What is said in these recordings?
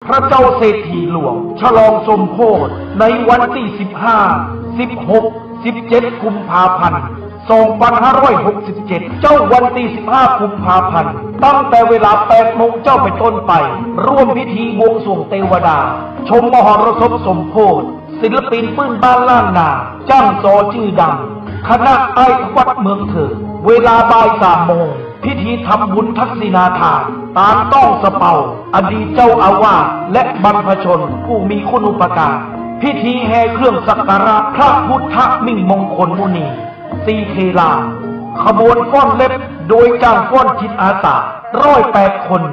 พระเจ้าเศรษฐีหลวงฉลองสมโภชในวันที่15 16 17 กุมภาพันธ์ 2567 เจ้าวันที่15 กุมภาพันธ์ตั้งแต่เวลา 8 โมงเจ้าไปต้นไปร่วมพิธีบวงสรวงเทวดาชมมหรสพสมโภชศิลปินปื้นบ้านล้านนาจ้างซอชื่อดังคณะไอ้วัดเมืองเถิดเวลาบ่าย 3 โมงพิธีทำบุญทักษิณาทานตามต้องสะเปาอดีตเจ้าอาวาสและบรรพชนผู้มีคุณูปการพิธีแห่เครื่องสักการะพระพุทธมิ่งมงคลมุนีสีเคลาขบวนฟ้อนเล็บโดยจ้างฟ้อนจิตอาสา108 คน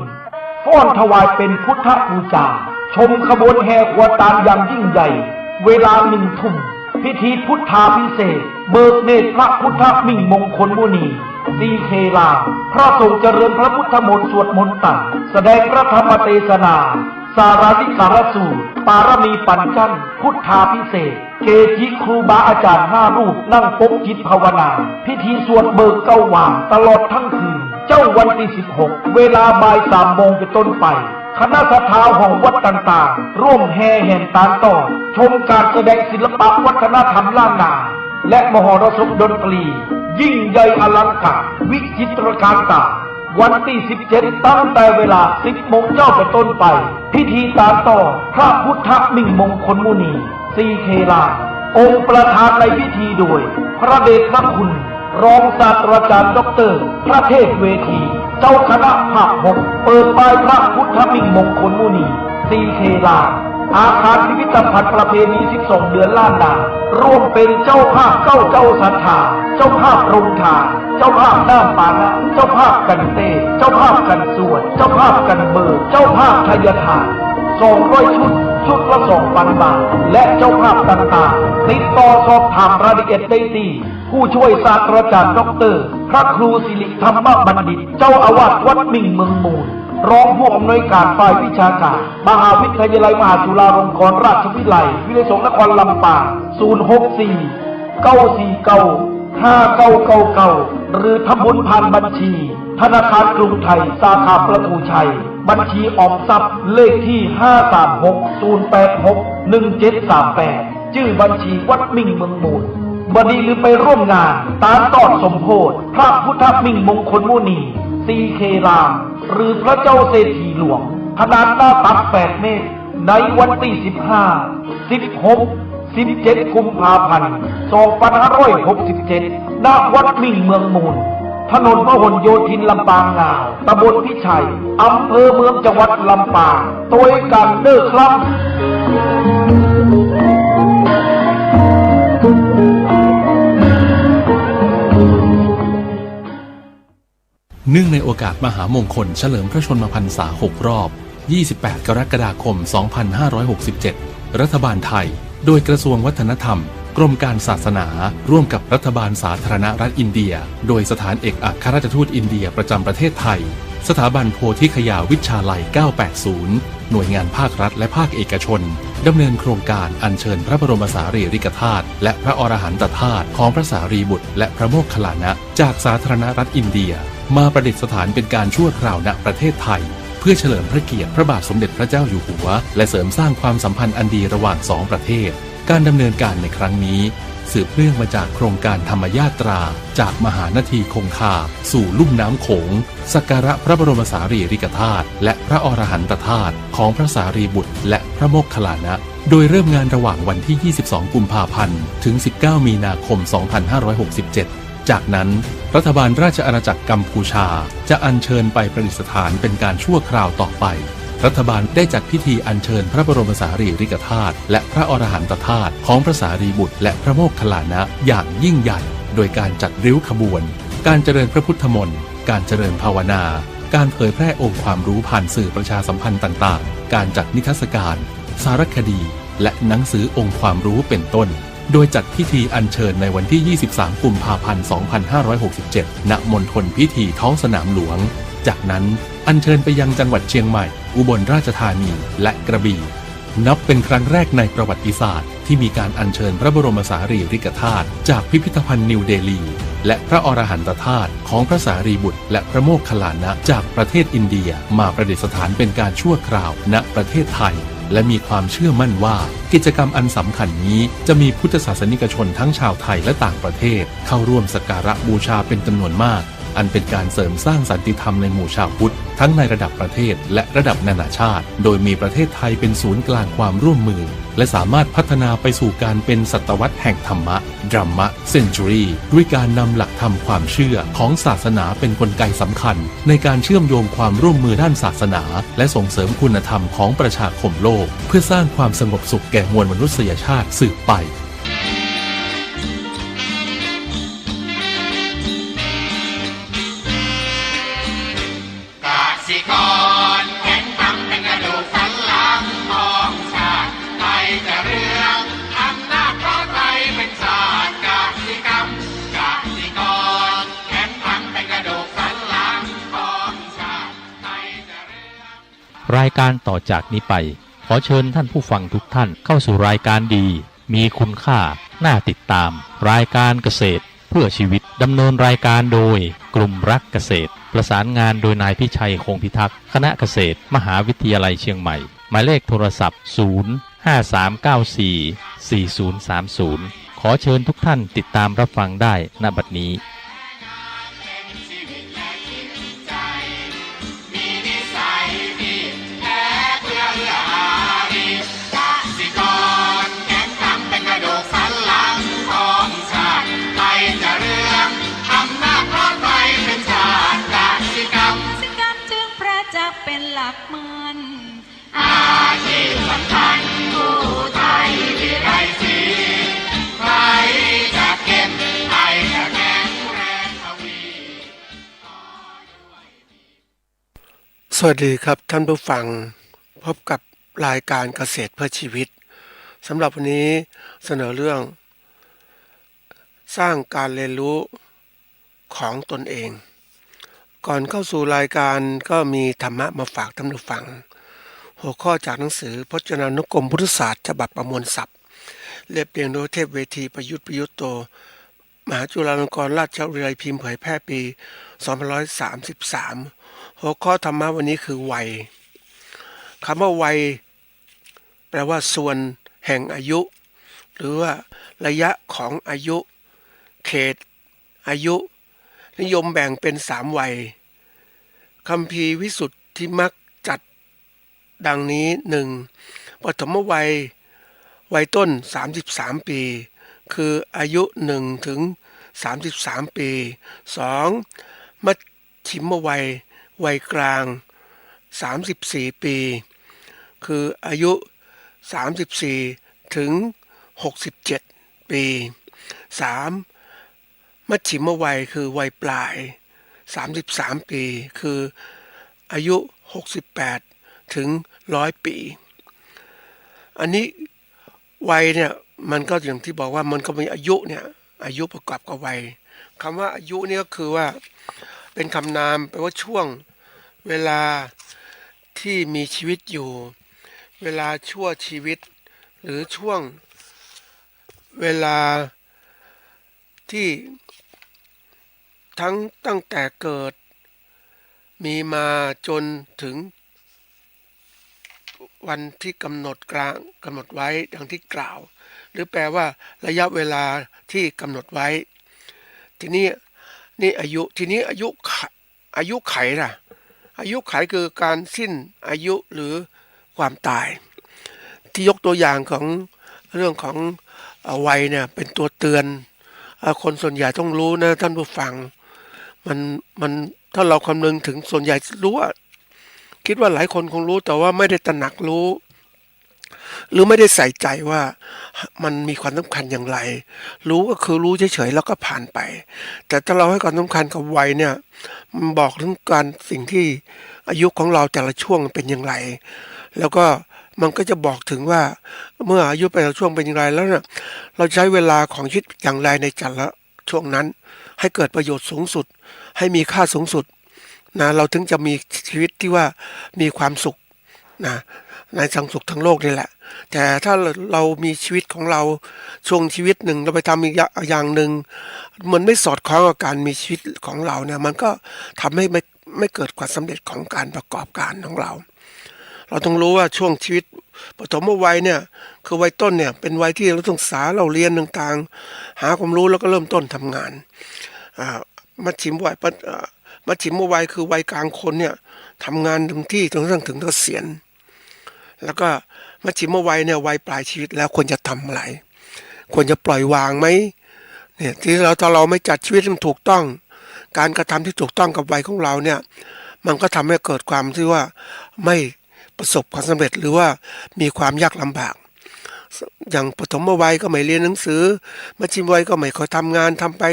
ฟ้อนถวายเป็นพุทธบูชาชมขบวนแห่ขวดตาลอย่างยิ่งใหญ่เวลา1 ทุ่มพิธีพุทธาภิเษกเบิกเนตรพระพุทธมิ่งมงคลมุนีสีเคลาพระสงฆ์เจริญพระพุทธมนต์สวดมนต์ต่างแสดงพระธรรมเทศนาสาราธิการสูตรปารมีปัญจันพุทธาภิเษกเกจิครูบาอาจารย์5 รูปนั่งปกจิตภาวนาพิธีสวดเบิกเก้าว่างตลอดทั้งคืนเจ้าวันที่16เวลาบ่าย 3 โมงเป็นต้นไปคณะศรัทธาของวัดต่างๆร่วมแห่แห่ตามต่อชมการแสดงศิลปะวัฒนธรรมล้านนาและมหรสพดนตรียิ่งใหญ่อลังการวิจิตรการตาวันที่17ตั้งแต่เวลา 10 โมงเจ้าเป็นต้นไปพิธีตามต่อพระพุทธมิ่งมงคลมุนีสีเคลาองค์ประธานในพิธีโดยพระเดชพระคุณรองศาสตราจารย์ดร.พระเทพเวทีเจ้าคณะภาค 6เปิดป้ายพระพุทธมิ่งมงคลมุนีสีเคลาอาคารพิพิธภัณฑ์ประเพณี12 เดือนล้านนาร่วมเป็นเจ้าภาพเจ้าศรัทธาเจ้าภาพโรงทานเจ้าภาพน้ำปานะเจ้าภาพกันเตเจ้าภาพกันสวดเจ้าภาพกันเบิกเจ้าภาพทายทาน200 ชุดละ 2,000 บาทและเจ้าภาพต่างๆติดต่อสอบถามรายละเอียดได้ที่ผู้ช่วยศาสตราจารย์ดร.พระครูสิริธรรมบัณฑิตเจ้าอาวาสวัดมิ่งเมืองมูลรองผู้อำนวยการฝ่ายวิชาการมหาวิทยาลัยมหาจุฬาลงกรณราชวิทยาลัยวิทยาสงฆ์นครลำปาง064 949 5999หรือทำบุญผ่านบัญชีธนาคารกรุงไทยสาขาประตูชัยบัญชีออมทรัพย์เลขที่536-086-1738ชื่อบัญชีวัดมิ่งเมืองมูลบัดนี้หรือไปร่วมงานตามตอดสมโภชพระพุทธมิ่งมงคลมุนีสีเคลาหรือพระเจ้าเศรษฐีหลวงขนาดหน้าตัก8 เมตรในวันที่15 16 17 กุมภาพันธ์ 2567 ณ วัดมิ่งเมืองมูลถนนพหลโยธินลำปางงาวตำบลพิชัยอำเภอเมืองจังหวัดลำปางโดยกันเด้อครับเนื่องในโอกาสมหามงคลเฉลิมพระชนมพรรษา 6 รอบ 28 กรกฎาคม 2567 รัฐบาลไทยโดยกระทรวงวัฒนธรรมกรมการศาสนาร่วมกับรัฐบาลสาธารณรัฐอินเดียโดยสถานเอกอัครราชทูตอินเดียประจำประเทศไทยสถาบันโพธิคยาวิชาลัย 980 หน่วยงานภาครัฐและภาคเอกชนดำเนินโครงการอัญเชิญพระบรมสารีริกธาตุและพระอรหันตธาตุของพระสารีบุตรและพระโมคคัลลานะจากสาธารณรัฐอินเดียมาประดิษฐานเป็นการชั่วคราวณประเทศไทยเพื่อเฉลิมพระเกียรติพระบาทสมเด็จพระเจ้าอยู่หัวและเสริมสร้างความสัมพันธ์อันดีระหว่าง2 ประเทศการดำเนินการในครั้งนี้สืบเนื่องมาจากโครงการธรรมญาตราจากมหานาทีคงคาสู่ลุ่มน้ำโขงสักการะพระบรมสารีริกธาตุและพระอรหันตธาตุของพระสารีบุตรและพระโมคคัลลานะโดยเริ่มงานระหว่างวันที่ 22 กุมภาพันธ์ถึง 19 มีนาคม 2567 จากนั้นรัฐบาลราชอาณาจักรกัมพูชาจะอัญเชิญไปประดิษฐานเป็นการชั่วคราวต่อไปรัฐบาลได้จัดพิธีอัญเชิญพระบรมสารีริกธาตุและพระอรหันตธาตุของพระสารีบุตรและพระโมคคัลลานะอย่างยิ่งใหญ่โดยการจัดริ้วขบวนการเจริญพระพุทธมนต์การเจริญภาวนาการเผยแพร่องค์ความรู้ผ่านสื่อประชาสัมพันธ์ต่างๆการจัดนิทรรศการสารคดีและหนังสือองค์ความรู้เป็นต้นโดยจัดพิธีอัญเชิญในวันที่ 23 กุมภาพันธ์ 2567 ณ มณฑลพิธีท้องสนามหลวงจากนั้นอัญเชิญไปยังจังหวัดเชียงใหม่อุบลราชธานีและกระบี่นับเป็นครั้งแรกในประวัติศาสตร์ ที่มีการอัญเชิญพระบรมสารีริกธาตุจากพิพิธภัณฑ์นิวเดลีและพระอรหันตธาตุของพระสารีบุตรและพระโมคคัลลานะจากประเทศอินเดียมาประดิษฐานเป็นการชั่วคราวณประเทศไทยและมีความเชื่อมั่นว่ากิจกรรมอันสำคัญนี้จะมีพุทธศาสนิกชนทั้งชาวไทยและต่างประเทศเข้าร่วมสักการะบูชาเป็นจำนวนมากอันเป็นการเสริมสร้างสันติธรรมในหมู่ชาวพุทธทั้งในระดับประเทศและระดับนานาชาติโดยมีประเทศไทยเป็นศูนย์กลางความร่วมมือและสามารถพัฒนาไปสู่การเป็นศตวรรษแห่งธรรมะ Dhamma Century ด้วยการนำหลักธรรมความเชื่อของศาสนาเป็นกลไกสำคัญในการเชื่อมโยงความร่วมมือด้านศาสนาและส่งเสริมคุณธรรมของประชาคมโลกเพื่อสร้างความสงบสุขแก่มวลมนุษยชาติสืบไปรายการต่อจากนี้ไปขอเชิญท่านผู้ฟังทุกท่านเข้าสู่รายการดีมีคุณค่าน่าติดตามรายการเกษตรเพื่อชีวิตดำเนินรายการโดยกลุ่มรักเกษตรประสานงานโดยนายพิชัยคงพิทักษ์คณะเกษตรมหาวิทยาลัยเชียงใหม่หมายเลขโทรศัพท์053944030ขอเชิญทุกท่านติดตามรับฟังได้ณบัดนี้เป็นหลักมันอาชีพสำคัญผู้ไทยที่ไรสีใครจะเก็บใครจะแข็งแรงทวีสวัสดีครับท่านผู้ฟังพบกับรายการเกษตรเพื่อชีวิตสำหรับวันนี้เสนอเรื่องสร้างการเรียนรู้ของตนเองก่อนเข้าสู่รายการก็มีธรรมะมาฝากท่านผู้ฟังหัวข้อจากหนังสือพจนานุกรมพุทธศาสตร์ฉบับประมวลศัพท์เรียบเรียงโดยเทพเวทีประยุทธ์โตมหาจุฬาลงกรณราชวิทยาลัยพิมพ์เผยแพร่ปี2533หัวข้อธรรมะวันนี้คือวัยคำว่าวัยแปลว่าส่วนแห่งอายุหรือว่าระยะของอายุเขตอายุนิยมแบ่งเป็น3วัยคัมภีร์วิสุทธิมรรคจัดดังนี้ 1. ปฐมวัยวัยต้น33ปีคืออายุ1ถึง33ปี2. มัชชิมวัยวัยกลาง34ปีคืออายุ34ถึง67ปี3. มัชชิมวัยคือวัยปลาย33ปีคืออายุ68ถึง100ปีอันนี้วัยเนี่ยมันก็อย่างที่บอกว่ามันก็มีอายุเนี่ยอายุประกอบกับวัยคำว่าอายุนี่ก็คือว่าเป็นคำนามแปลว่าช่วงเวลาที่มีชีวิตอยู่เวลาชั่วชีวิตหรือช่วงเวลาที่ตั้งแต่เกิดมีมาจนถึงวันที่กำหนดไว้ดังที่กล่าวหรือแปลว่าระยะเวลาที่กำหนดไว้ทีนี้นี่อายุทีนี้อายุไขล่ะอายุไขคือการสิ้นอายุหรือความตายที่ยกตัวอย่างของเรื่องของวัยเนี่ยเป็นตัวเตือนคนส่วนใหญ่ต้องรู้นะท่านผู้ฟังมันถ้าเราคำนึงถึงส่วนใหญ่รู้ว่าคิดว่าหลายคนคงรู้แต่ว่าไม่ได้ตระหนักรู้หรือไม่ได้ใส่ใจว่ามันมีความสำคัญอย่างไรรู้ก็คือรู้เฉยๆแล้วก็ผ่านไปแต่ถ้าเราให้ความสำคัญกับวัยเนี่ยมันบอกถึงการสิ่งที่อายุของเราแต่ละช่วงเป็นอย่างไรแล้วก็มันก็จะบอกถึงว่าเมื่ออายุแต่ละช่วงเป็นอย่างไรแล้วเนี่ยเราใช้เวลาของชีวิตอย่างไรในแต่ละช่วงนั้นให้เกิดประโยชน์สูงสุดให้มีค่าสูงสุดนะเราถึงจะมีชีวิตที่ว่ามีความสุขนะ ในทางสุขทางโลกนี่แหละแต่ถ้าเรามีชีวิตของเราช่วงชีวิตหนึ่งเราไปทำอีกอย่างหนึ่งมันไม่สอดคล้องกับการมีชีวิตของเราเนี่ยมันก็ทำให้ไม่เกิดความสำเร็จของการประกอบการของเราต้องรู้ว่าช่วงชีวิตปฐมวัยเนี่ยคือวัยต้นเนี่ยเป็นวัยที่เราต้องศึกษาเราเรียนต่างๆหาความรู้แล้วก็เริ่มต้นทำงานมัชฌิมวัยคือวัยกลางคนเนี่ยทำงานถึงที่จนกระทั่งถึงเกษียณแล้วก็มัชฌิมวัยเนี่ยวัยปลายชีวิตแล้วควรจะทำอะไรควรจะปล่อยวางไหมเนี่ยที่ถ้าเราไม่จัดชีวิตให้มันถูกต้องการกระทำที่ถูกต้องกับวัยของเราเนี่ยมันก็ทำให้เกิดความที่ว่าไม่ประสบความสำเร็จหรือว่ามีความยากลำบากอย่างปฐมวัยก็ไม่เรียนหนังสือมัชฌิมวัยก็ไม่ค่อยทำงานทำไป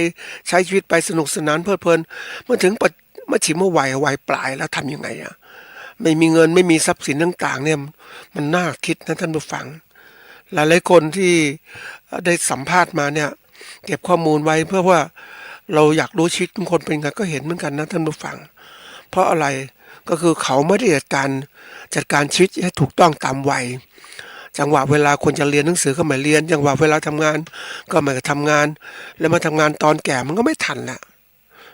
ใช้ชีวิตไปสนุกสนานเพลิดเพลินเมื่อถึงมัชฌิมวัยปลายแล้วทำยังไงไม่มีเงินไม่มีทรัพย์สินต่างๆเนี่ยมันน่าคิดนะท่านผู้ฟังหลายๆคนที่ได้สัมภาษณ์มาเนี่ยเก็บข้อมูลไว้เพื่อว่าเราอยากรู้ชีวิตทุกคนเป็นไงก็เห็นเหมือนกันนะท่านผู้ฟังเพราะอะไรก็คือเขาไม่ได้จัดการชีวิตให้ถูกต้องตามวัยจังหวะเวลาควรจะเรียนหนังสือก็ไม่เรียนจังหวะเวลาทำงานก็ไม่ทำงานแล้วมาทำงานตอนแก่มันก็ไม่ทันละ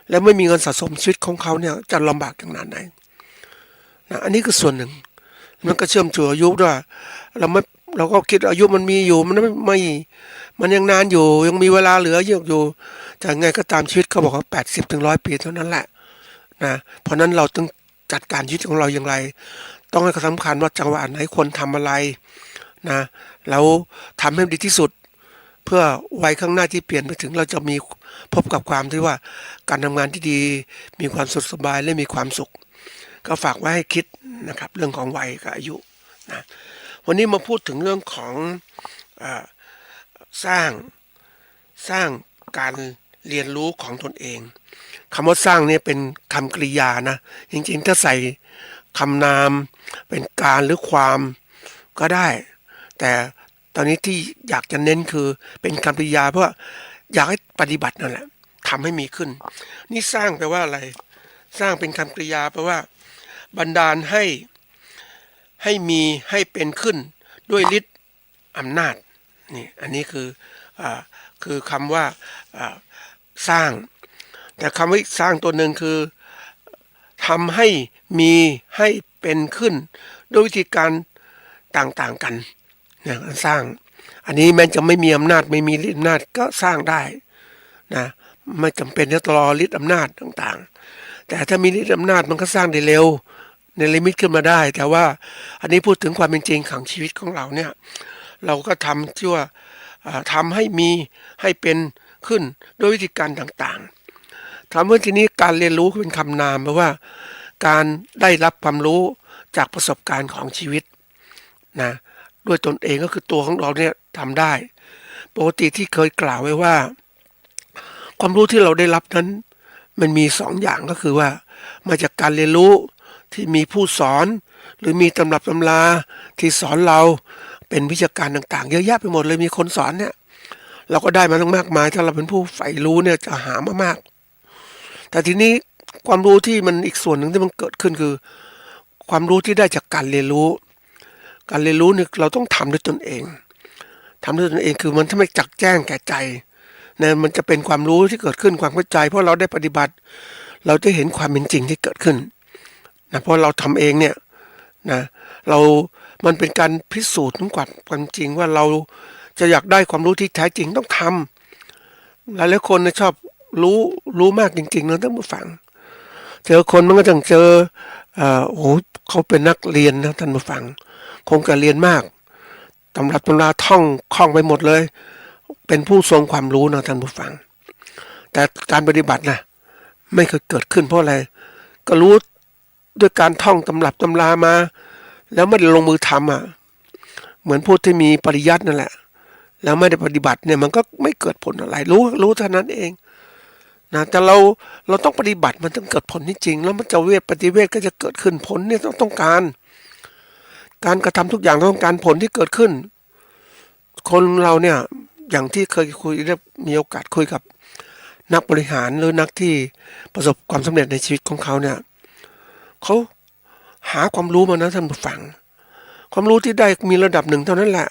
แล้วไม่มีเงินสะสมชีวิตของเขาเนี่ยจะลำบากอย่างไหนนะอันนี้คือส่วนหนึ่งมันก็เชื่อมถึงอายุด้วยเราก็คิดอายุมันมีอยู่มันยังนานอยู่ยังมีเวลาเหลือเยอะอยู่แต่ไงก็ตามชีวิตเขาบอกว่า80 ถึง 100 ปีเท่านั้นแหละนะเพราะนั้นเราต้องจัดการชีวิตของเราอย่างไรต้องให้สำคัญว่าจังหวะไหนควรทำอะไรนะแล้วทำให้ดีที่สุดเพื่อวัยข้างหน้าที่เปลี่ยนไปถึงเราจะมีพบกับความที่ว่าการทำงานที่ดีมีความสุขสบายและมีความสุขก็ฝากไว้ให้คิดนะครับเรื่องของวัยกับอายุนะวันนี้มาพูดถึงเรื่องของสร้างการเรียนรู้ของตนเองคำว่าสร้างเนี่ยเป็นคำกริยานะจริงๆถ้าใส่คำนามเป็นการหรือความก็ได้แต่ตอนนี้ที่อยากจะเน้นคือเป็นคำกริยาเพราะอยากให้ปฏิบัตินั่นแหละทำให้มีขึ้นนี่สร้างแปลว่าอะไรสร้างเป็นคำกริยาแปลว่าบันดาลให้มีให้เป็นขึ้นด้วยฤทธิ์อำนาจนี่อันนี้คือคำว่าสร้างแต่คำว่าสร้างตัวหนึ่งคือทำให้มีให้เป็นขึ้นด้วยวิธีการต่างๆกันเนี่ยสร้างอันนี้แม้จะไม่มีอำนาจไม่มีฤทธิ์อำนาจก็สร้างได้นะไม่จำเป็นจะรอฤทธิ์อำนาจต่างๆแต่ถ้ามีฤทธิ์อำนาจมันก็สร้างได้เร็วในลิมิตขึ้นมาได้แต่ว่าอันนี้พูดถึงความเป็นจริงของชีวิตของเราเนี่ยเราก็ทำที่ว่าทำให้มีให้เป็นขึ้นด้วยวิธีการต่างๆถามว่าทีนี้การเรียนรู้เป็นคำนามแปลว่าการได้รับความรู้จากประสบการณ์ของชีวิตนะด้วยตนเองก็คือตัวของเราเนี่ยทำได้ปกติที่เคยกล่าวไว้ว่าความรู้ที่เราได้รับนั้นมันมี2 อย่างก็คือว่ามาจากการเรียนรู้ที่มีผู้สอนหรือมีตำรับตำราที่สอนเราเป็นวิชาการต่างๆเยอะแยะไปหมดเลยมีคนสอนเนี่ยเราก็ได้มาตั้งมากมายถ้าเราเป็นผู้ใฝ่รู้เนี่ยจะหามามากแต่ทีนี้ความรู้ที่มันอีกส่วนหนึ่งที่มันเกิดขึ้นคือความรู้ที่ได้จากการเรียนรู้เนี่ยเราต้องทำด้วยตนเองคือมันถ้าไม่จักแจ้งแก่ใจเนี่ยมันจะเป็นความรู้ที่เกิดขึ้นความเข้าใจเพราะเราได้ปฏิบัติเราจะเห็นความเป็นจริงที่เกิดขึ้นนะเพราะเราทำเองเนี่ยนะมันเป็นการพิสูจน์ถึงความจริงว่าเราจะอยากได้ความรู้ที่แท้จริงต้องทำหลายๆคนนะชอบรู้มากจริงๆนะท่านผู้ฟังเจอคนมันก็ต้องเจอโอ้โหเขาเป็นนักเรียนนะท่านผู้ฟังคงจะเรียนมากตำรับตำราท่องคล่องไปหมดเลยเป็นผู้ทรงความรู้นะท่านผู้ฟังแต่การปฏิบัตินะไม่เคยเกิดขึ้นเพราะอะไรก็รู้ด้วยการท่องตำรับตำรามาแล้วไม่ได้ลงมือทำเหมือนพูดที่มีปริยัตินั่นแหละแล้วไม่ได้ปฏิบัติเนี่ยมันก็ไม่เกิดผลอะไรรู้เท่านั้นเองนะแต่เราต้องปฏิบัติมันต้องเกิดผลที่จริงแล้วมันจะปฏิเวทก็จะเกิดขึ้นผลเนี่ยต้องการกระทำทุกอย่างต้องการผลที่เกิดขึ้นคนเราเนี่ยอย่างที่เคยคุยได้มีโอกาสคุยกับนักบริหารหรือนักที่ประสบความสำเร็จในชีวิตของเขาเนี่ยเขาหาความรู้มานะท่านผู้ฟัง ความรู้ที่ได้มีระดับหนึ่งเท่านั้นแหละ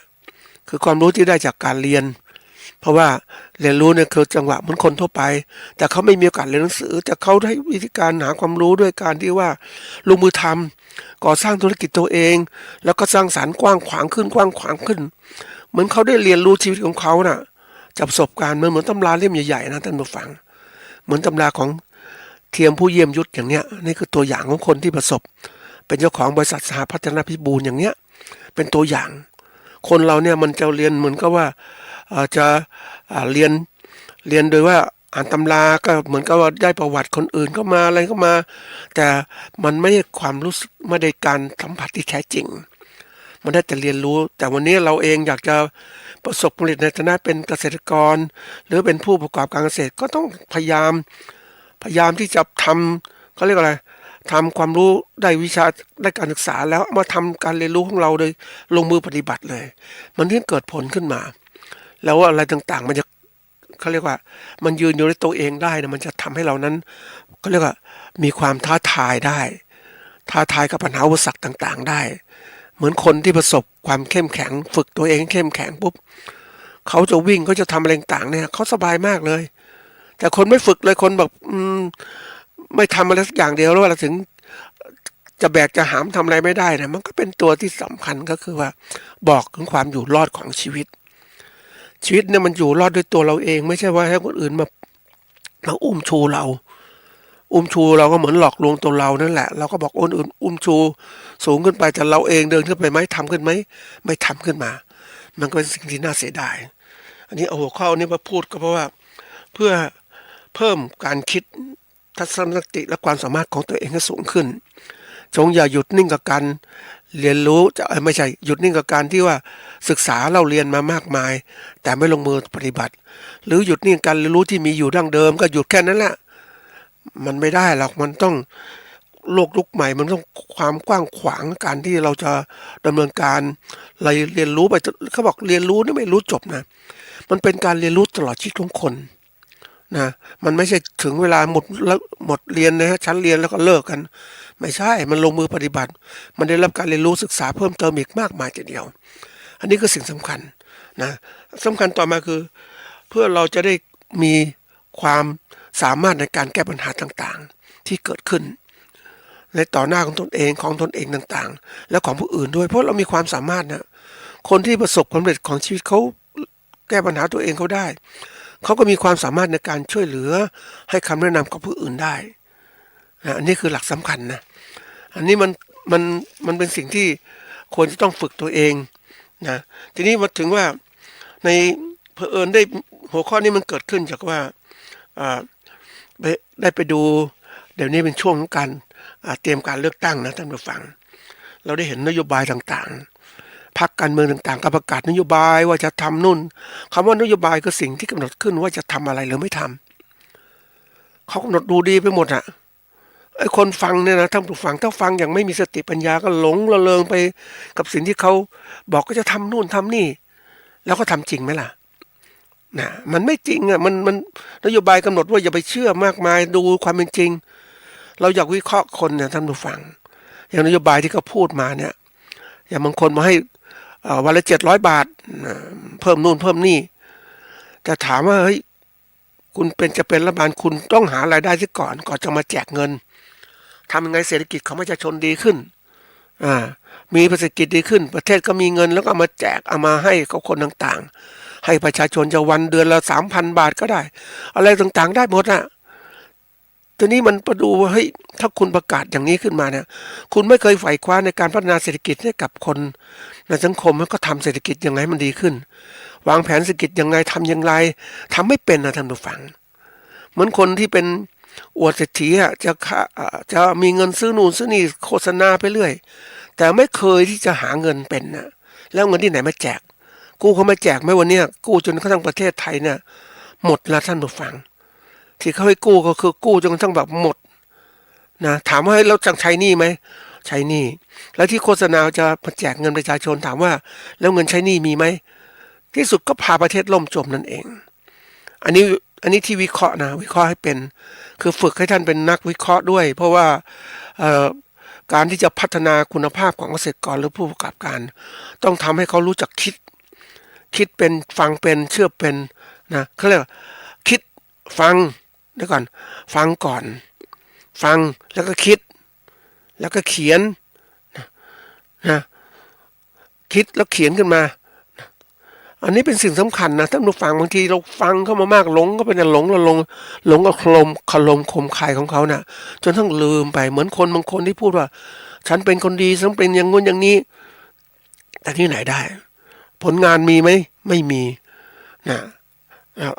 คือความรู้ที่ได้จากการเรียนเพราะว่าเรียนรู้เนี่ยคือจังหวะเหมือนคนทั่วไปแต่เขาไม่มีโอกาสเรียนหนังสือแต่เขาได้วิธีการหาความรู้ด้วยการที่ว่าลงมือทำก่อสร้างธุรกิจตัวเองแล้วก็สร้างสรรค์กว้างขวางขึ้นเหมือนเขาได้เรียนรู้ชีวิตของเขาน่ะจากประสบการณ์เหมือนตำราเล่มใหญ่ๆนะท่านผู้ฟังเหมือนตำราของเทียมผู้เยี่ยมยุทธอย่างเนี้ยนี่คือตัวอย่างของคนที่ประสบเป็นเจ้าของบริษัทสหพัฒนาพิบูลอย่างเนี้ยเป็นตัวอย่างคนเราเนี่ยมันจะเรียนเหมือนกับว่าจะเรียนโดยว่าอ่านตำราก็เหมือนกับว่าได้ประวัติคนอื่นก็มาอะไรก็มาแต่มันไม่ได้ความรู้สึกไม่ได้การสัมผัสที่แท้จริงมันได้แต่เรียนรู้แต่วันนี้เราเองอยากจะประสบผลในฐานะเป็นเกษตรกรหรือเป็นผู้ประกอบการเกษตรก็ต้องพยายามที่จะทำเขาเรียกอะไรทำความรู้ได้วิชาได้การศึกษาแล้วมาทำการเรียนรู้ของเราโดยลงมือปฏิบัติเลยมันถึงเกิดผลขึ้นมาแล้วอะไรต่างๆมันจะเขาเรียกว่ามันยืนอยู่ในตัวเองได้นะมันจะทำให้เรานั้นเขาเรียกว่ามีความท้าทายกับปัญหาอุปสรรคต่างๆได้เหมือนคนที่ประสบความเข้มแข็งฝึกตัวเองเข้มแข็งปุ๊บเขาจะวิ่งเขาจะทำอะไรต่างๆเนี่ยเขาสบายมากเลยแต่คนไม่ฝึกเลยคนแบบไม่ทำอะไรสักอย่างเดียวแล้วเราถึงจะแบกจะหามทำอะไรไม่ได้นะมันก็เป็นตัวที่สำคัญก็คือว่าบอกถึงความอยู่รอดของชีวิตเนี่ยมันอยู่รอดด้วยตัวเราเองไม่ใช่ว่าให้คนอื่นมาอุ้มชูเราก็เหมือนหลอกลวงตัวเรานั่นแหละเราก็บอกคนอื่นอุ้มชูสูงขึ้นไปแต่เราเองเดินขึ้นไปไหมทำขึ้นไหมไม่ทำขึ้นมามันก็เป็นสิ่งที่น่าเสียดายอันนี้เอาหัวข้อนี้มาพูดก็เพราะว่าเพื่อเพิ่มการคิดทัศนคติและความสามารถของตัวเองให้สูงขึ้นจงอย่าหยุดนิ่งกับการเรียนรู้จะไม่ใช่หยุดนิ่งกับการที่ว่าศึกษาเราเรียนมามากมายแต่ไม่ลงมือปฏิบัติหรือหยุดนิ่งการเรียนรู้ที่มีอยู่ดั้งเดิมก็หยุดแค่นั้นแหละมันไม่ได้หรอกมันต้องโลกยุคใหม่มันต้องความกว้างขวางการที่เราจะดำเนินการเรียนรู้ไปเขาบอกเรียนรู้นี่ไม่รู้จบนะมันเป็นการเรียนรู้ตลอดชีวิตของคนนะมันไม่ใช่ถึงเวลาหมดเรียนนะฮะชั้นเรียนแล้วก็เลิกกันไม่ใช่มันลงมือปฏิบัติมันได้รับการเรียนรู้ศึกษาเพิ่มเติมอีกมากมายทีเดียวอันนี้คือสิ่งสำคัญนะสำคัญต่อมาคือเพื่อเราจะได้มีความสามารถในการแก้ปัญหาต่างๆที่เกิดขึ้นในต่อหน้าของตนเองต่างๆและของผู้อื่นด้วยเพราะเรามีความสามารถนะคนที่ประสบความสำเร็จของชีวิตเขาแก้ปัญหาตัวเองเขาได้เขาก็มีความสามารถในการช่วยเหลือให้คำแนะนำกับผู้อื่นได้นะอันนี้คือหลักสำคัญนะอันนี้มันเป็นสิ่งที่ควรจะต้องฝึกตัวเองนะทีนี้มาถึงว่าในเผอิญได้หัวข้อนี้มันเกิดขึ้นจากว่าได้ไปดูเดี๋ยวนี้เป็นช่วงของการเตรียมการเลือกตั้งนะท่านผู้ฟังเราได้เห็นนโยบายต่างๆพรรคการเมืองต่างๆก็ประกาศนโยบายว่าจะทำนู่นคำว่านโยบายคือสิ่งที่กำหนดขึ้นว่าจะทำอะไรหรือไม่ทำเขากำหนดดูดีไปหมดอ่ะไอ้คนฟังเนี่ยนะท่านผู้ฟังถ้าฟังอย่างไม่มีสติปัญญาก็หลงระเริงไปกับสิ่งที่เขาบอกก็จะทำนู่นทำนี่แล้วก็ทำจริงไหมล่ะนะมันไม่จริงอ่ะมันนโยบายกำหนดว่าอย่าไปเชื่อมากมายดูความเป็นจริงเราอยากวิเคราะห์คนเนี่ยท่านผู้ฟังอย่างนโยบายที่เขาพูดมาเนี่ยอย่างบางคนมาให้วันละ700 บาทเพิ่มนู่นเพิ่มนี่แต่ถามว่าเฮ้ยคุณจะเป็นรัฐบาลคุณต้องหารายได้ซะก่อนจะมาแจกเงินทำยังไงเศรษฐกิจของประชาชนดีขึ้นมีเศรษฐกิจดีขึ้นประเทศก็มีเงินแล้วก็เอามาแจกเอามาให้กับคนต่างๆให้ประชาชนจะวันเดือนละ 3,000 บาทก็ได้อะไรต่างๆได้หมดอ่ะทีนี้มันประดูว่าเฮ้ยถ้าคุณประกาศอย่างนี้ขึ้นมาเนี่ยคุณไม่เคยใฝ่คว้าในการพัฒนาเศรษฐกิจให้กับคนในสังคมแล้วก็ทำเศรษฐกิจยังไงมันดีขึ้นวางแผนเศรษฐกิจยังไงทำอย่างไรทำไม่เป็นนะท่านผู้ฟังเหมือนคนที่เป็นอวดเศรษฐีจะมีเงินซื้อนู่นซื้อนี่โฆษณาไปเรื่อยแต่ไม่เคยที่จะหาเงินเป็นนะแล้วเงินที่ไหนมาแจกกู้เขามาแจกไหมวันนี้กู้จนกระทั่งประเทศไทยเนี่ยหมดแล้วท่านผู้ฟังที่เขาให้กู้ก็คือกู้จนกระทั่งแบบหมดนะถามว่าเราจะใช้หนี้ไหมใช้หนี้แล้วที่โฆษณาจะมาแจกเงินประชาชนถามว่าแล้วเงินใช้หนี้มีไหมที่สุดก็พาประเทศล่มจมนั่นเองอันนี้ที่วิเคราะห์นะวิเคราะห์ให้เป็นคือฝึกให้ท่านเป็นนักวิเคราะห์ด้วยเพราะว่า การที่จะพัฒนาคุณภาพของเกษตรกรหรือผู้ประกอบการต้องทำให้เขารู้จักคิดเป็นฟังเป็นเชื่อเป็นนะเขาเรียกคิดฟังเดี๋ยวก่อนฟังก่อนฟังแล้วก็คิดแล้วก็เขียนนะคิดแล้วเขียนขึ้นมาอันนี้เป็นสิ่งสำคัญนะท่านผู้ฟังบางทีเราฟังเข้ามามากหลงก็เป็นหลงเราหลงกับคลมคมคายของเขานะจนทั้งลืมไปเหมือนคนบางคนที่พูดว่าฉันเป็นคนดีฉันเป็นอย่างงู้นอย่างนี้แต่ที่ไหนได้ผลงานมีไหมไม่มีนะ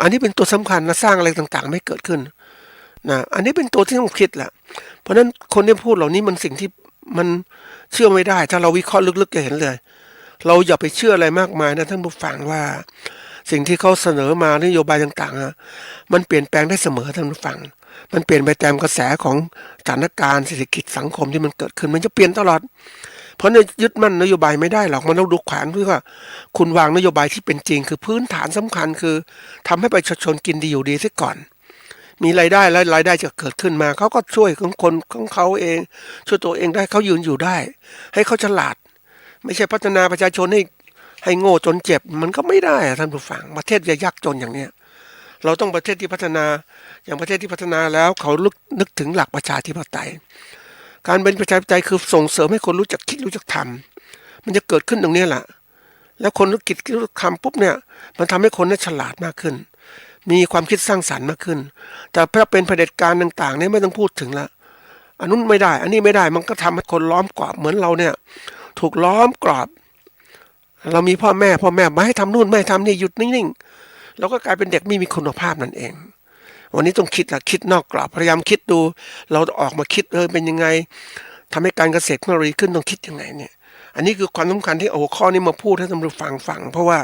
อันนี้เป็นตัวสำคัญนะสร้างอะไรต่างๆไม่เกิดขึ้นนะอันนี้เป็นตัวที่ต้องคิดแหละเพราะฉะนั้นคนที่พูดเหล่านี้มันสิ่งที่มันเชื่อไม่ได้ถ้าเราวิเคราะห์ลึกๆจะเห็นเลยเราอย่าไปเชื่ออะไรมากมายนะท่านผู้ฟังว่าสิ่งที่เขาเสนอมานโยบายต่างๆมันเปลี่ยนแปลงได้เสมอท่านผู้ฟังมันเปลี่ยนไปตามกระแสของสถานการณ์เศรษฐกิจสังคมที่มันเกิดขึ้นมันจะเปลี่ยนตลอดเพราะยึดมั่นนโยบายไม่ได้หรอกมันต้องดูขวานเพื่อคุณวางนโยบายที่เป็นจริงคือพื้นฐานสำคัญคือทำให้ประชาชนกินดีอยู่ดีซะก่อนมีรายได้แล้วรายได้จะเกิดขึ้นมาเขาก็ช่วยคนของเขาเองช่วยตัวเองได้เขายืนอยู่ได้ให้เขาฉลาดไม่ใช่พัฒนาประชาชนให้โง่จนเจ็บมันก็ไม่ได้ท่านผู้ฟังประเทศจะยากจนอย่างเนี้ยเราต้องประเทศที่พัฒนาอย่างประเทศที่พัฒนาแล้วเขานึกถึงหลักประชาธิปไตยการเป็นประชาธิปไตยคือส่งเสริมให้คนรู้จักคิดรู้จักทำมันจะเกิดขึ้นตรงนี้แหละแล้วคนรู้จักทำปุ๊บเนี่ยมันทำให้คนฉลาดมากขึ้นมีความคิดสร้างสรรค์มากขึ้นแต่ถ้าเป็นเผด็จการต่างๆเนี่ยไม่ต้องพูดถึงละอันนู้นไม่ได้อันนี้ไม่ได้มันก็ทำให้คนล้อมกรอบเหมือนเราเนี่ยถูกล้อมกรอบเรามีพ่อแม่ไม่ให้ทำนู่นไม่ให้ทำนี่หยุดนิ่งๆเราก็กลายเป็นเด็กไม่มีคุณภาพนั่นเองวันนี้ต้องคิดคิดนอกกรอบพยายามคิดดูเราออกมาคิดเป็นยังไงทำให้การเกษตรของเราดีขึ้นต้องคิดยังไงเนี่ยอันนี้คือความสำคัญที่เอาข้อนี้มาพูดให้ท่านผู้ฟังเพราะว่า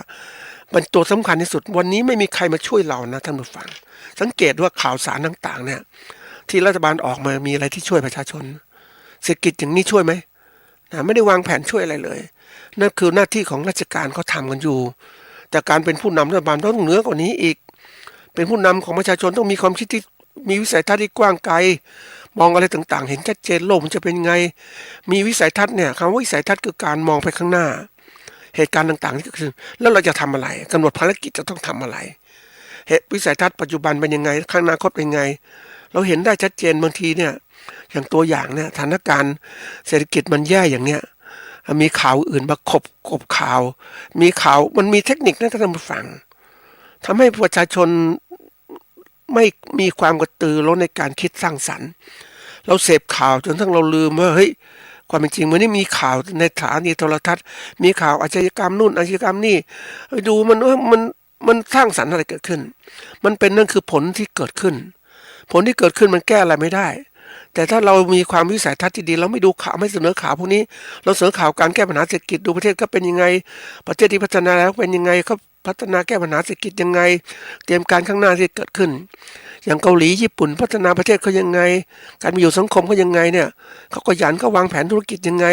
มันตัวสำคัญที่สุดวันนี้ไม่มีใครมาช่วยเรานะท่านผู้ฟังสังเกตว่าข่าวสารต่างๆเนี่ยที่รัฐบาลออกมามีอะไรที่ช่วยประชาชนเศรษฐกิจอย่างนี้ช่วยไหมไม่ได้วางแผนช่วยอะไรเลยนั่นคือหน้าที่ของราชการเขาทำกันอยู่แต่การเป็นผู้นำรัฐบาลต้องเหนือกว่านี้อีกเป็นผู้นำของประชาชนต้องมีความคิดที่มีวิสัยทัศน์ที่กว้างไกลมองอะไรต่างๆเห็นชัดเจนโลกมันจะเป็นไงมีวิสัยทัศน์เนี่ยคำว่าวิสัยทัศน์คือการมองไปข้างหน้าเหตุการณ์ต่างๆที่เกิดขึ้นแล้วเราจะทำอะไรกำหนดภารกิจจะต้องทำอะไรเหตุวิสัยทัศน์ปัจจุบันเป็นยังไงข้างอนาคตเป็นยังไงเราเห็นได้ชัดเจนบางทีเนี่ยอย่างตัวอย่างเนี่ยสถานการณ์เศรษฐกิจมันแย่อย่างเนี้ยมีข่าวอื่นมากบข่าวมีข่าวมันมีเทคนิคนะท่านผู้ฟังทำให้ประชาชนไม่มีความกระตือรือร้นในการคิดสร้างสรรค์เราเสพข่าวจนทั้งเราลืมว่าเฮ้ยความเป็นจริงวันนี้มีข่าวในสถานีโทรทัศน์มีข่าวอาชญากรรมนู่นอาชญากรรมนี่ดูมันสร้างสรรค์อะไรเกิดขึ้นมันเป็นนั่นคือผลที่เกิดขึ้นมันแก้อะไรไม่ได้แต่ถ้าเรามีความวิสัยทัศน์ที่ดีเราไม่ดูข่าวไม่เสนอข่าวพวกนี้เราเสนอข่าวการแก้ปัญหาเศรษฐกิจดูประเทศก็เป็นยังไงประเทศที่พัฒนาแล้วเป็นยังไงเขาพัฒนาแก้ปัญหาเศรษฐกิจยังไงเตรียมการข้างหน้าที่เกิดขึ้นอย่างเกาหลีญี่ปุ่นพัฒนาประเทศเขายังไงการมีอยู่สังคมเขายังไงเนี่ยเขาก็ยันก็วางแผนธุรกิจยังไง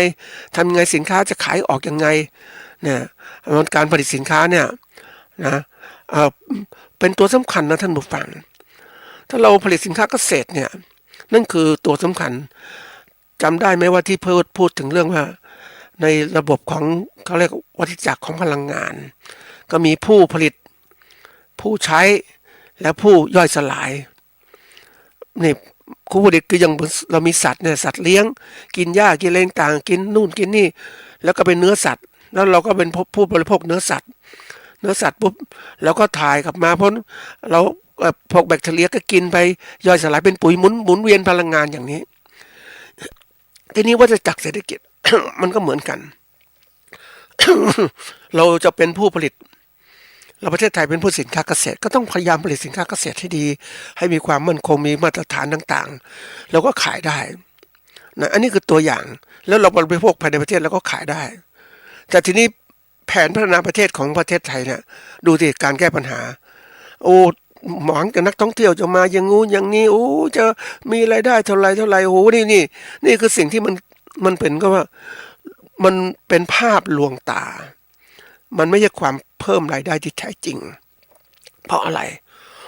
ทำยังไงสินค้าจะขายออกยังไงเนี่ยการผลิตสินค้าเนี่ยนะเป็นตัวสำคัญนะท่านผู้ฟังถ้าเราผลิตสินค้าเกษตรเนี่ยนั่นคือตัวสำคัญจำได้ไหมว่าที่พูดถึงเรื่องว่าในระบบของเขาเรียกวัฏจักรของพลังงานก็มีผู้ผลิตผู้ใช้และผู้ย่อยสลายนี่ผู้ผลิตคืออย่างเรามีสัตว์เนี่ยสัตว์เลี้ยงกินหญ้ากินอะไรต่างกินนู่นกินนี่แล้วก็เป็นเนื้อสัตว์แล้วเราก็เป็นผู้บริโภคเนื้อสัตว์ปุ๊บแล้วก็ถ่ายกลับมาเพราะเราพวกแบคทีเรียก็กินไปย่อยสลายเป็นปุ๋ยหมุนเวียนพลังงานอย่างนี้ทีนี้วัฏจักรเศรษฐกิจ มันก็เหมือนกัน เราจะเป็นผู้ผลิตเราประเทศไทยเป็นผู้สินค้าเกษตรก็ต้องพยายามผลิตสินค้าเกษตรให้ดีให้มีความมั่นคงมีมาตรฐานต่างๆเราก็ขายได้นะอันนี้คือตัวอย่างแล้วเราบริโภคภายในประเทศเราก็ขายได้แต่ทีนี้แผนพัฒนาประเทศของประเทศไทยเนี่ยดูสิการแก้ปัญหาโอ้หวังแต่นักท่องเที่ยวจะมาอย่างงู้นอย่างนี้โอ้จะมีรายได้เท่าไรโอ้นี่คือสิ่งที่มันเป็นก็ว่ามันเป็นภาพลวงตามันไม่ใช่ความเพิ่มรายได้ที่แท้จริงเพราะอะไร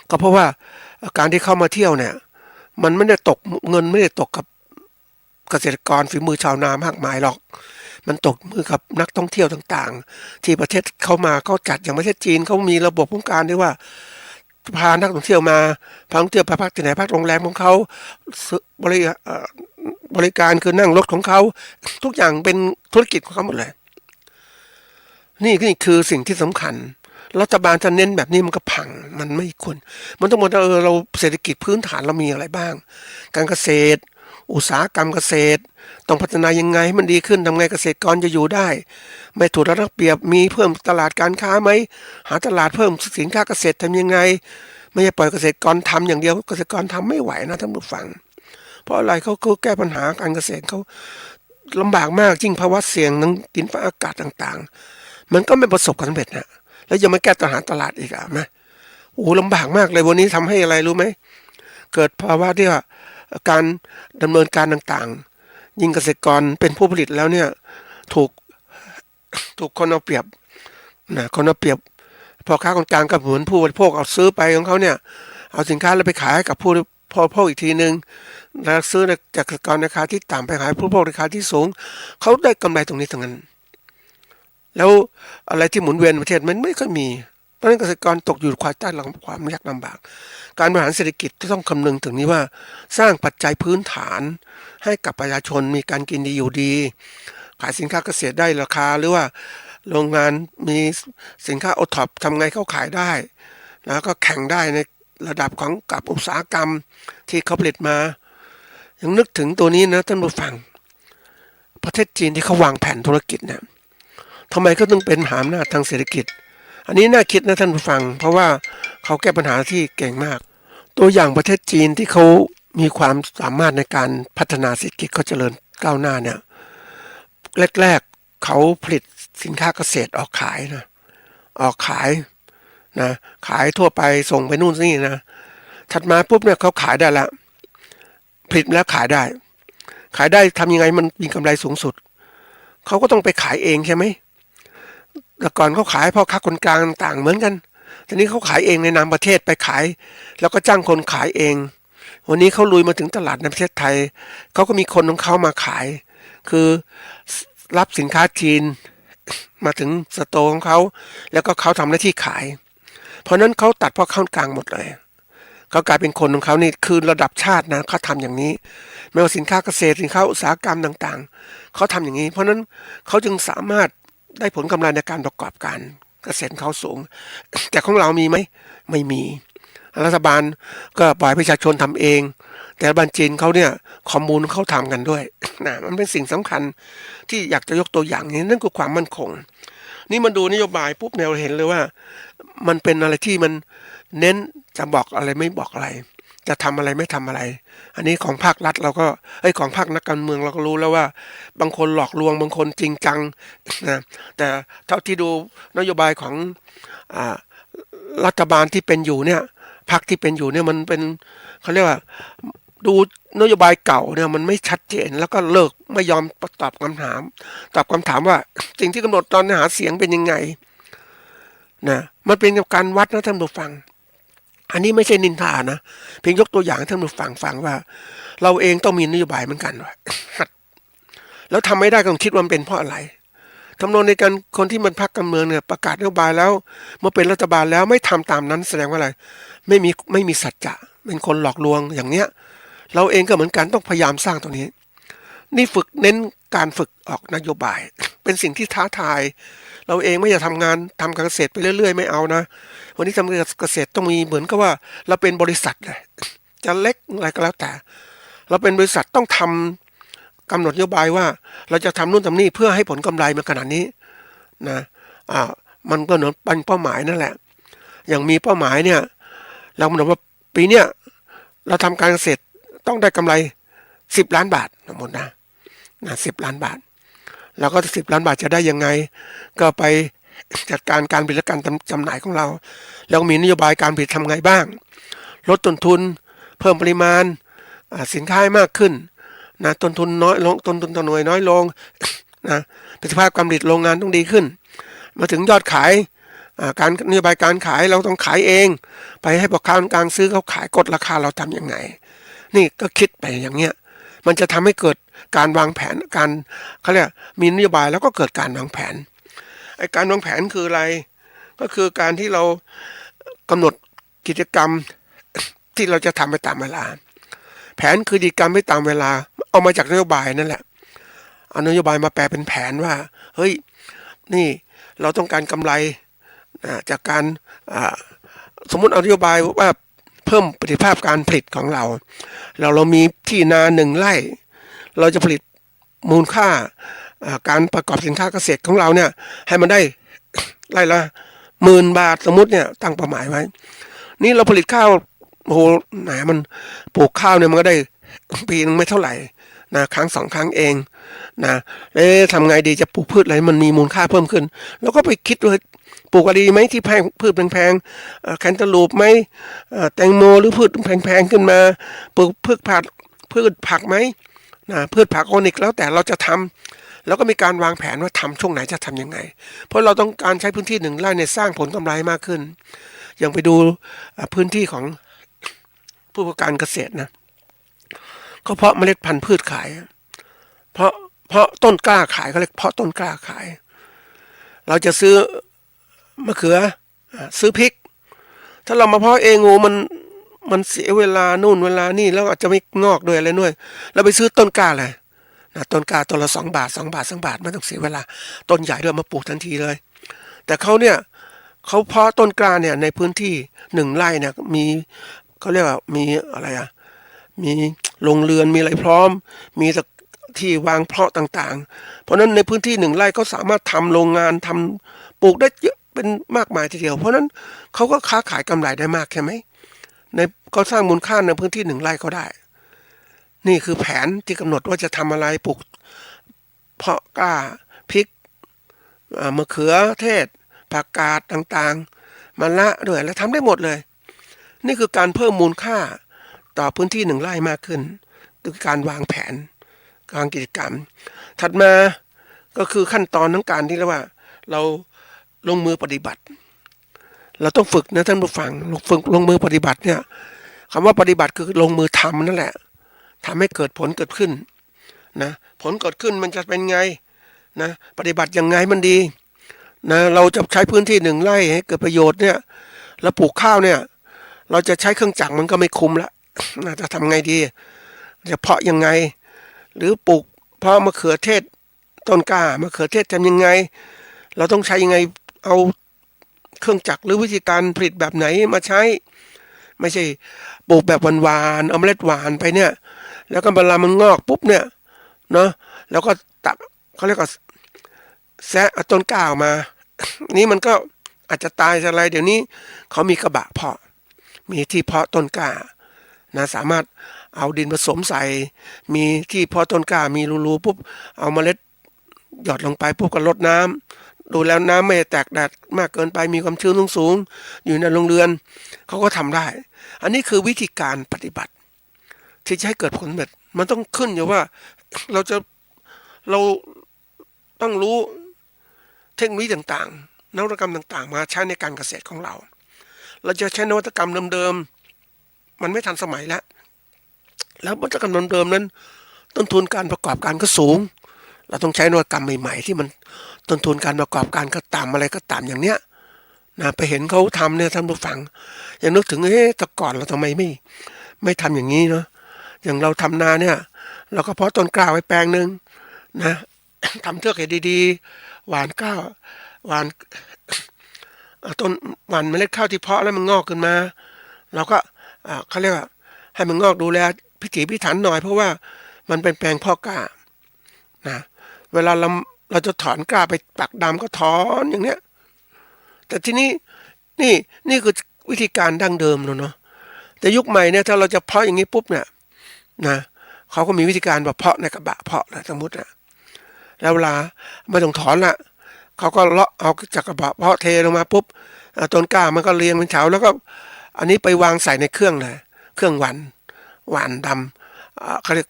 ก็เพราะว่าการที่เข้ามาเที่ยวเนี่ยมันไม่ได้ตกเงินไม่ได้ตกกับ เกษตรกรฝีมือชาวนามากมายหรอกมันตกมือกับนักท่องเที่ยวต่างๆที่ประเทศเขามาเขาจัดอย่างประเทศจีนเขามีระบบป้องกันด้วยว่าพานักท่องเที่ยวมาพาท่องเที่ยวไปพักที่ไหนพักโรงแรมของเขาบริบริการคือนั่งรถของเขาทุกอย่างเป็นธุรกิจของเขาหมดเลยนี่คือสิ่งที่สำคัญรัฐบาลจะเน้นแบบนี้มันก็พังมันไม่ควรมันต้องมองเราเศรษฐกิจพื้นฐานเรามีอะไรบ้างการเกษตรอุตสาหกรรมเกษตรต้องพัฒนายังไงให้มันดีขึ้นทำไงเกษตรกรจะอยู่ได้ไม่ถูกรัดเปรียบมีเพิ่มตลาดการค้าไหมหาตลาดเพิ่มสินค้าเกษตรทำยังไงไม่ใช่ปล่อยเกษตรกรทำอย่างเดียวเกษตรกรทำไม่ไหวนะท่านผู้ฟังเพราะอะไรเขาแก้ปัญหาการเกษตรเขาลำบากมากจริงภาวะเสี่ยงทั้งดินฟ้าอากาศต่างๆมันก็ไม่ประสบความสำเร็จนะแล้วยังมาแก้ปัญหาตลาดอีกไหมโอ้ลำบากมากเลยวันนี้ทำให้อะไรรู้ไหมเกิดภาวะที่ว่าการดำเนินการต่างๆยิ่งเกษตรกรเป็นผู้ผลิตแล้วเนี่ยถูกคนเอาเปรียบนะคนเอาเปรียบพ่อค้าคนกลางก็เหมือนผู้บริโภคเอาซื้อไปของเขาเนี่ยเอาสินค้าแล้วไปขายให้กับผู้บริโภคอีกทีนึงแล้วซื้อจากเกษตรกรราคาที่ต่ำไปขายผู้บริโภคราคาที่สูงเขาได้กำไรตรงนี้ทั้งนั้นแล้วอะไรที่หมุนเวียนประเทศมันไม่ค่อยมีเพราะฉะนั้นเกษตรกรตกอยู่ภายใต้ความยากลำบากการบริหารเศรษฐกิจต้องคำนึงถึงนี้ว่าสร้างปัจจัยพื้นฐานให้กับประชาชนมีการกินดีอยู่ดีขายสินค้าเกษตรได้ราคาหรือว่าโรงงานมีสินค้าโอท็อปทำไงเขาขายได้แล้วก็แข่งได้ในระดับของกับอุตสาหกรรมที่เขาผลิตมายังนึกถึงตัวนี้นะท่านผู้ฟังประเทศจีนที่เขาวางแผนธุรกิจเนี่ยทำไมเขาต้องเป็นมหาอำนาจทางเศรษฐกิจอันนี้น่าคิดนะท่านผู้ฟังเพราะว่าเขาแก้ปัญหาที่เก่งมากตัวอย่างประเทศจีนที่เขามีความสามารถในการพัฒนาเศรษฐกิจเขาเจริญก้าวหน้าเนี่ยแรกๆเขาผลิตสินค้าเกษตรออกขายนะออกขายนะขายทั่วไปส่งไปนู่นนี่นะถัดมาปุ๊บเนี่ยเขาขายได้แล้วผลิตแล้วขายได้ทำยังไงมันมีกำไรสูงสุดเขาก็ต้องไปขายเองใช่ไหมแต่ก่อนเขาขายพ่อค้าคนกลางต่างเหมือนกันทีนี้เขาขายเองในนามประเทศไปขายแล้วก็จ้างคนขายเองวันนี้เขาลุยมาถึงตลาดในประเทศไทยเขาก็มีคนของเขามาขายคือรับสินค้าจีนมาถึงสโตร์ของเขาแล้วก็เขาทำหน้าที่ขายเพราะนั้นเขาตัดพ่อค้าคนกลางหมดเลยเขากลายเป็นคนของเขานี่คือระดับชาตินะเขาทำอย่างนี้ไม่ว่าสินค้าเกษตรสินค้าอุตสาหกรรมต่างๆเขาทำอย่างนี้เพราะนั้นเขาจึงสามารถได้ผลกำไรในการประกอบการเกษตรเขาสูงแต่ของเรามีไหมไม่มีรัฐบาลก็ปล่อยประชาชนทำเองแต่รัฐบาลจีนเขาเนี่ยคอมมูนเขาทำกันด้วยนะมันเป็นสิ่งสำคัญที่อยากจะยกตัวอย่างนี้นั่นคือความมั่นคงนี่มันดูนโยบายปุ๊บเนี่ยเราเห็นเลยว่ามันเป็นอะไรที่มันเน้นจะบอกอะไรไม่บอกอะไรจะทำอะไรไม่ทำอะไรอันนี้ของภาครัฐเราก็ของภาคนักการเมืองเราก็รู้แล้วว่าบางคนหลอกลวงบางคนจริงจังนะแต่เท่าที่ดูนโยบายของรัฐบาลที่เป็นอยู่เนี่ยพรรคที่เป็นอยู่เนี่ยมันเป็นเขาเรียกว่าดูนโยบายเก่าเนี่ยมันไม่ชัดเจนแล้วก็เลิกไม่ยอมตอบคำถามว่าสิ่งที่กำหนดตอนหาเสียงเป็นยังไงนะมันเป็นการวัดนะท่านผู้ฟังอันนี้ไม่ใช่นินทานะเพียงยกตัวอย่างให้ท่านผู้ฟังว่าเราเองต้องมีนโยบายเหมือนกันว่าแล้วทำไม่ได้ก็ต้องคิดว่ามันเป็นเพราะอะไรทำนองในการคนที่มันพรรคการเมืองเนี่ยประกาศนโยบายแล้วเมื่อเป็นรัฐบาลแล้วไม่ทำตามนั้นแสดงว่าอะไรไม่มีสัจจะเป็นคนหลอกลวงอย่างเนี้ยเราเองก็เหมือนกันต้องพยายามสร้างตรงนี้นี่เน้นการฝึกออกนโยบายเป็นสิ่งที่ท้าทายเราเองไม่อยากทำงานทำการเกษตรไปเรื่อยๆไม่เอานะวันนี้ทำการเกษตรต้องมีเหมือนกับว่าเราเป็นบริษัทเลยจะเล็กอะไรก็แล้วแต่เราเป็นบริษัทต้องทำกำหนดนโยบายว่าเราจะทำนู่นทำนี่เพื่อให้ผลกำไรมาขนาดนี้นะมันก็เหมือนเป็นเป้าหมายนั่นแหละอย่างมีเป้าหมายเนี่ยเรากำหนดว่าปีเนี้ยเราทำการเกษตรต้องได้กำไร10 ล้านบาททั้งหมดนะ10 ล้านบาทเราก็10 ล้านบาทจะได้ยังไงก็ไปจัดการผลิตและการจำหน่ายของเราแล้วมีนโยบายการผลิตทำไงบ้างลดต้นทุนเพิ่มปริมาณสินค้าให้มากขึ้นนะต้นทุนน้อยลงต้นทุนต่อหน่วยน้อยลงนะประสิทธิภาพการผลิตโรงงานต้องดีขึ้นมาถึงยอดขายการนโยบายการขายเราต้องขายเองไปให้พ่อค้าคนกลางซื้อเขาขายกดราคาเราทำยังไงนี่ก็คิดไปอย่างเงี้ย มันจะทำให้เกิดการวางแผนการเขาเรียกมีนโยบายแล้วก็เกิดการวางแผนไอ้การวางแผนคืออะไรก็คือการที่เรากำหนดกิจกรรมที่เราจะทำไปตามเวลาแผนคือกิจกรรมไปตามเวลาเอามาจากนโยบายนั่นแหละเอานโยบายมาแปลเป็นแผนว่าเฮ้ยนี่เราต้องการกำไรจากการสมมุติเอานโยบายว่าเพิ่มประสิทธิภาพการผลิตของเรามีที่นา1 ไร่เราจะผลิตมูลค่าการประกอบสินค้าเกษตรของเราเนี่ยให้มันได้ไร่ละ10,000 บาทสมมุติเนี่ยตั้งเป้าหมายไว้นี่เราผลิตข้าวโอ้โหไหนมันปลูกข้าวเนี่ยมันก็ได้ปีนึงไม่เท่าไหร่นะครั้ง2 ครั้งเองนะทำไงดีจะปลูกพืชอะไรมันมีมูลค่าเพิ่มขึ้นแล้วก็ไปคิดว่าปลูกอะไรดีไหมที่แพงพืชแพงๆแคนตาลูปไหมแตงโมหรือพืชแพงๆขึ้นมาปลูกพืชผักไหมนะพืชผักออร์แกนิกแล้วแต่เราจะทำแล้วก็มีการวางแผนว่าทำช่วงไหนจะทำยังไงเพราะเราต้องการใช้พื้นที่1 ไร่เนี่ยสร้างผลกำไรมากขึ้นอย่างไปดูพื้นที่ของผู้ประกอบการเกษตรนะก็เพาะเมล็ดพันธุ์พืชขายเพราะต้นกล้าขายเขาเรียกเพาะต้นกล้าขายเราจะซื้อมะเขือซื้อพริกถ้าเรามาเพาะเองมันเสียเวลานู่นเวลานี่แล้วอาจจะไม่งอกด้วยอะไรด้วยเราไปซื้อต้นกล้าเลยนะต้นกล้าต้นละ2 บาทไม่ต้องเสียเวลาต้นใหญ่ด้วยมาปลูกทันทีเลยแต่เขาเพาะต้นกล้าเนี่ยในพื้นที่1 ไร่เนี่ยมีเขาเรียกว่ามีอะไรมีโรงเรือนมีอะไรพร้อมมีที่วางเพาะต่างๆเพราะนั้นในพื้นที่1 ไร่ก็สามารถทำโรงงานทำปลูกได้เยอะเป็นมากมายทีเดียวเพราะนั้นเขาก็ค้าขายกำไรได้มากใช่ไหมก็สร้างมูลค่าในพื้นที่1 ไร่ก็ได้นี่คือแผนที่กำหนดว่าจะทำอะไรปลูกเพาะกล้าพริกมะเขือเทศผักกาดต่างๆมะละด้วยแล้วทำได้หมดเลยนี่คือการเพิ่มมูลค่าต่อพื้นที่1 ไร่มากขึ้นคือการวางแผนการกิจกรรมถัดมาก็คือขั้นตอนของการที่เรียกว่าเราลงมือปฏิบัติเราต้องฝึกนะท่านผู้ฟังฝึกลงมือปฏิบัติเนี่ยคำว่าปฏิบัติคือลงมือทำนั่นแหละทำให้เกิดผลเกิดขึ้นนะผลเกิดขึ้นมันจะเป็นไงนะปฏิบัติยังไงมันดีนะเราจะใช้พื้นที่1 ไร่ให้เกิดประโยชน์เนี่ยแล้วปลูกข้าวเนี่ยเราจะใช้เครื่องจักรมันก็ไม่คุ้มละนะจะทำไงดีจะเพาะยังไงหรือปลูกเพาะมะเขือเทศต้นกล้ามะเขือเทศทำยังไงเราต้องใช้ยังไงเอาเครื่องจักรหรือวิธีการผลิตแบบไหนมาใช้ไม่ใช่ปลูกแบบหวานๆเอาเมล็ดหวานไปเนี่ยแล้วก็เวลามันงอกปุ๊บเนี่ยเนาะแล้วก็ตักเขาเรียกว่าแซะต้นกล้าออกมานี่มันก็อาจจะตายอะไรเดี๋ยวนี้เขามีกระบะเพาะมีที่เพาะต้นกล้านะสามารถเอาดินผสมใส่มีที่เพาะต้นกล้ามีรูๆปุ๊บเอาเมล็ดหยอดลงไปปุ๊บก็รดน้ำดูแล้วน้ำไม่แตกแดดมากเกินไปมีความชื้นสูงอยู่ในโรงเรือนเขาก็ทำได้อันนี้คือวิธีการปฏิบัติที่จะให้เกิดผลแบบมันต้องขึ้นอยู่ว่าเราต้องรู้เทคโนโลยีต่างๆนวัตกรรมต่างๆมาใช้ในการเกษตรของเราจะใช้นวัตกรรมเดิมๆมันไม่ทันสมัยแล้วนวัตกรรมเดิมๆนั้นต้นทุนการประกอบการก็สูงเราต้องใช้นวัตกรรมใหม่ๆที่มันต้นทุนการประกอบการก็ต่ำอะไรก็ต่ำอย่างเนี้ยนะไปเห็นเขาทำเนี่ยท่านผู้ฟังอย่างนึกถึงแต่ก่อนเราทำไมไม่ทำอย่างนี้เนาะอย่างเราทำนาเนี่ยเราก็เพาะต้นกล้าไว้แปลงนึงนะ ทำเทือกให้ดีๆหว่านกล้าหว่านต้นหว่านเมล็ดข้าวที่เพาะแล้วมันงอกขึ้นมาเราก็เขาเรียกว่าให้มันงอกดูแลพิถีพิถันหน่อยเพราะว่ามันเป็นแปลงเพาะกล้านะเวลาเราจะถอนกล้าไปปักดำก็ถอนอย่างเนี้ยแต่ทีนี้นี่คือวิธีการดั้งเดิมเนาะแต่ยุคใหม่เนี่ยถ้าเราจะเพาะอย่างนี้ปุ๊บเนี่ยนะเขาก็มีวิธีการแบบเพาะในกระบะเพาะนะสมมตินะแล้วเวลาไม่ต้องถอนละเขาก็เลาะเอาจากกระบะเพาะเทลงมาปุ๊บต้นกล้ามันก็เรียงเป็นแถวแล้วก็อันนี้ไปวางใส่ในเครื่องเลยเครื่องหวานดำเขาเรียก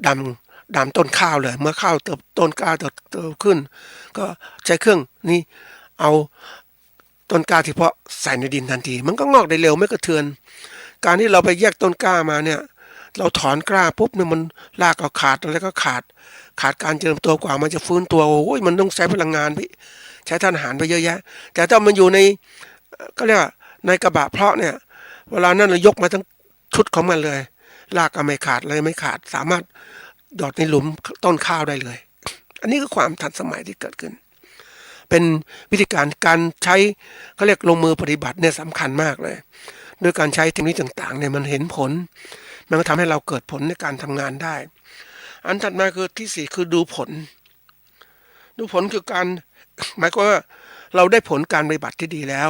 ดำต้นข้าวเลยเมื่อข้าวต้นกล้าเติบขึ้นก็ใช้เครื่องนี้เอาต้นกล้าที่เพาะใส่ในดินทันทีมันก็งอกได้เร็วไม่กระเทือนการที่เราไปแยกต้นกล้ามาเนี่ย เราถอนกล้าปุ๊บเนี่ยมันรากก็ขาดอะไรก็ขาดการเจริญตัวกว่ามันจะฟื้นตัวโอ้ยมันต้องใช้พลังงานพี่ใช้ธาตุอาหารไปเยอะแยะแต่ถ้ามันอยู่ในก็เรียกว่าในกระบะเพาะเนี่ยเวลานั้นเรายกมาทั้งชุดของมันเลยรากก็ไม่ขาดเลยไม่ขาดสามารถดอดในหลุมต้นข้าวได้เลยอันนี้คือความทันสมัยที่เกิดขึ้นเป็นวิธีการใช้เขาเรียกลงมือปฏิบัติเนี่ยสำคัญมากเลยด้วยการใช้เทคนิคต่างๆเนี่ยมันเห็นผลมันก็ทำให้เราเกิดผลในการทำงานได้อันถัดมาคือที่สี่คือดูผลคือการหมายความว่าเราได้ผลการปฏิบัติที่ดีแล้ว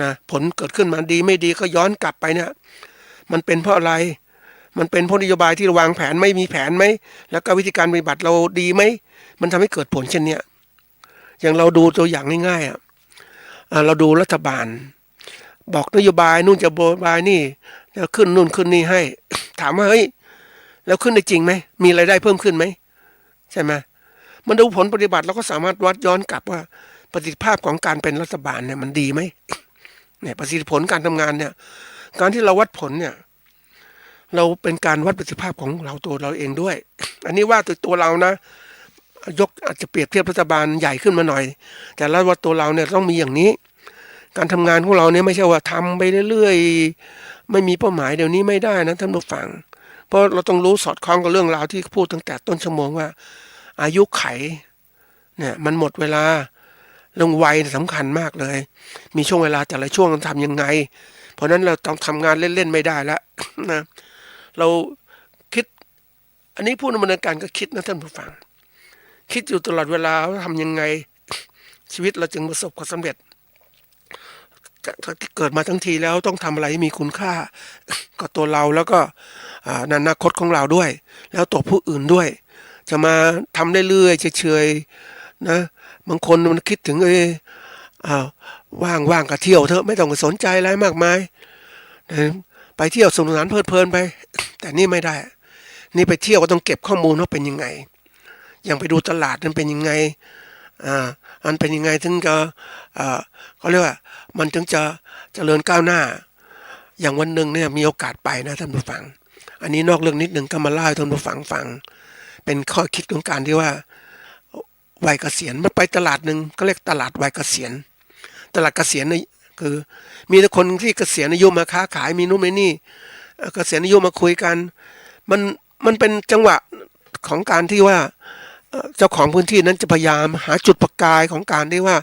นะผลเกิดขึ้นมาดีไม่ดีก็ย้อนกลับไปเนี่ยมันเป็นเพราะอะไรมันเป็นเพราะนโยบายที่เราวางแผนไม่มีแผนไหมแล้วก็วิธีการปฏิบัติเราดีไหมมันทำให้เกิดผลเช่นเนี้ยอย่างเราดูตัวอย่างง่ายๆเราดูรัฐบาลบอกนโยบายนู่นจะนโยบายนี่จะขึ้นนู่นขึ้นนี่ให้ ถามว่าเฮ้ยแล้วขึ้นได้จริงไหมมีรายได้เพิ่มขึ้นไหมใช่ไหมมันดูผลปฏิบัติเราก็สามารถวัดย้อนกลับว่าประสิทธิภาพของการเป็นรัฐบาลเนี่ยมันดีไหมเนี่ยประสิทธิผลการทำงานเนี่ยการที่เราวัดผลเนี่ยเราเป็นการวัดประสิทธิภาพของเราตัวเราเองด้วย อันนี้ว่าตัวเรานะยกอาจจะเปรียบเทียบรัฐบาลใหญ่ขึ้นมาหน่อยแต่ละว่าตัวเราเนี่ยต้องมีอย่างนี้การทำงานของเราเนี่ยไม่ใช่ว่าทำไปเรื่อยๆไม่มีเป้าหมายเดี๋ยวนี้ไม่ได้นะท่านผู้ฟังเพราะเราต้องรู้สอดคล้องกับเรื่องราวที่พูดตั้งแต่ต้นชั่วโมงว่าอายุไขเนี่ยมันหมดเวลาเรื่องวัยสำคัญมากเลยมีช่วงเวลาแต่ละช่วงต้องทำยังไงเพราะนั้นเราต้องทำงานเล่นๆไม่ได้แล้วนะเราคิดอันนี้ผู้ดำเนินการก็คิดนะท่านผู้ฟังคิดอยู่ตลอดเวลาว่าทำยังไงชีวิตเราจึงประสบความสำเร็จที่เกิดมาทั้งทีแล้วต้องทำอะไรให้มีคุณค่ากับตัวเราแล้วก็อนาคตของเราด้วยแล้วตัวผู้อื่นด้วยจะมาทำเรื่อยๆเฉยๆนะบางคนมันคิดถึงว่างก็เที่ยวเถอะไม่ต้องไปสนใจอะไรมากมายไปเที่ยวสนุกสนานเพลิดเพลินไปแต่นี่ไม่ได้นี่ไปเที่ยวก็ต้องเก็บข้อมูลว่าเป็นยังไงอย่างไปดูตลาดมันเป็นยังไงมันเป็นยังไงถึงจะเขาเรียกว่ามันถึงจะเจริญก้าวหน้าอย่างวันหนึ่งเนี่ยมีโอกาสไปนะท่านผู้ฟังอันนี้นอกเรื่องนิดหนึ่งก็มาเล่าให้ท่านผู้ฟังฟังเป็นข้อคิดของการที่ว่าวัยเกษียณมันไปตลาดหนึ่งก็เรียกตลาดวัยเกษียณตลาดเกษียณนี่คือมีแต่คนที่เกษียณอายุมาค้าขายมีนู่นมีนี่เกษียณอายุมาคุยกันมันเป็นจังหวะของการที่ว่าเจ้าของพื้นที่นั้นจะพยายามหาจุดประกายของการที่ว่า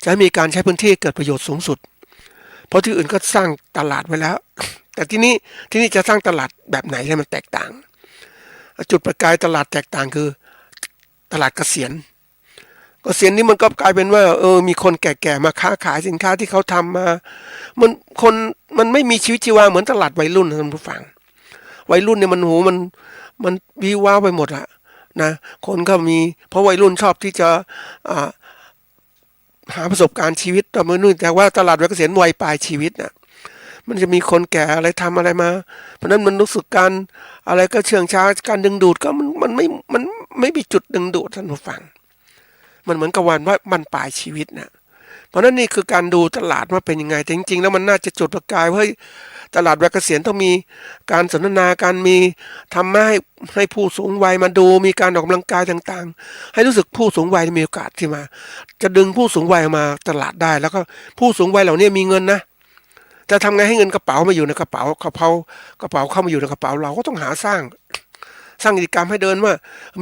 จะมีการใช้พื้นที่เกิดประโยชน์สูงสุดเพราะที่อื่นก็สร้างตลาดไว้แล้วแต่ที่นี่จะสร้างตลาดแบบไหนให้มันแตกต่างจุดประกายตลาดแตกต่างคือตลาดเกษียณนี่มันก็กลายเป็นว่ามีคนแก่ๆมาค้าขายสินค้าที่เขาทำมามันไม่มีชีวิตชีวาเหมือนตลาดวัยรุ่นท่านผู้ฟังวัยรุ่นเนี่ยมันวิวว้าวไปหมดอะนะคนก็มีเพราะวัยรุ่นชอบที่จะหาประสบการณ์ชีวิตแต่เมื่อนู่นแต่ว่าตลาดวัยเกษียณวัยปลายชีวิตน่ะมันจะมีคนแก่อะไรทำอะไรมาเพราะนั้นมันรู้สึกการอะไรก็เชื่องช้าการดึงดูดก็มันไม่มีจุดดึงดูดท่านผู้ฟังมันเหมือนกับวันว่ามันปลายชีวิตนะเพราะนั้นนี่คือการดูตลาดว่าเป็นยังไงแต่จริงๆแล้วมันน่าจะจุดประกายว่าตลาดวัยเกษียณต้องมีการสนทนาการมีทำให้ผู้สูงวัยมาดูมีการออกกำลังกายต่างๆให้รู้สึกผู้สูงวัยมีโอกาสที่มาจะดึงผู้สูงวัยมาตลาดได้แล้วก็ผู้สูงวัยเหล่านี้มีเงินนะจะทำไงให้เงินกระเป๋ามาอยู่ในกระเป๋ากระเป๋ามาอยู่ในกระเป๋าเราก็ต้องหาสร้างกิจกรรมให้เดินว่า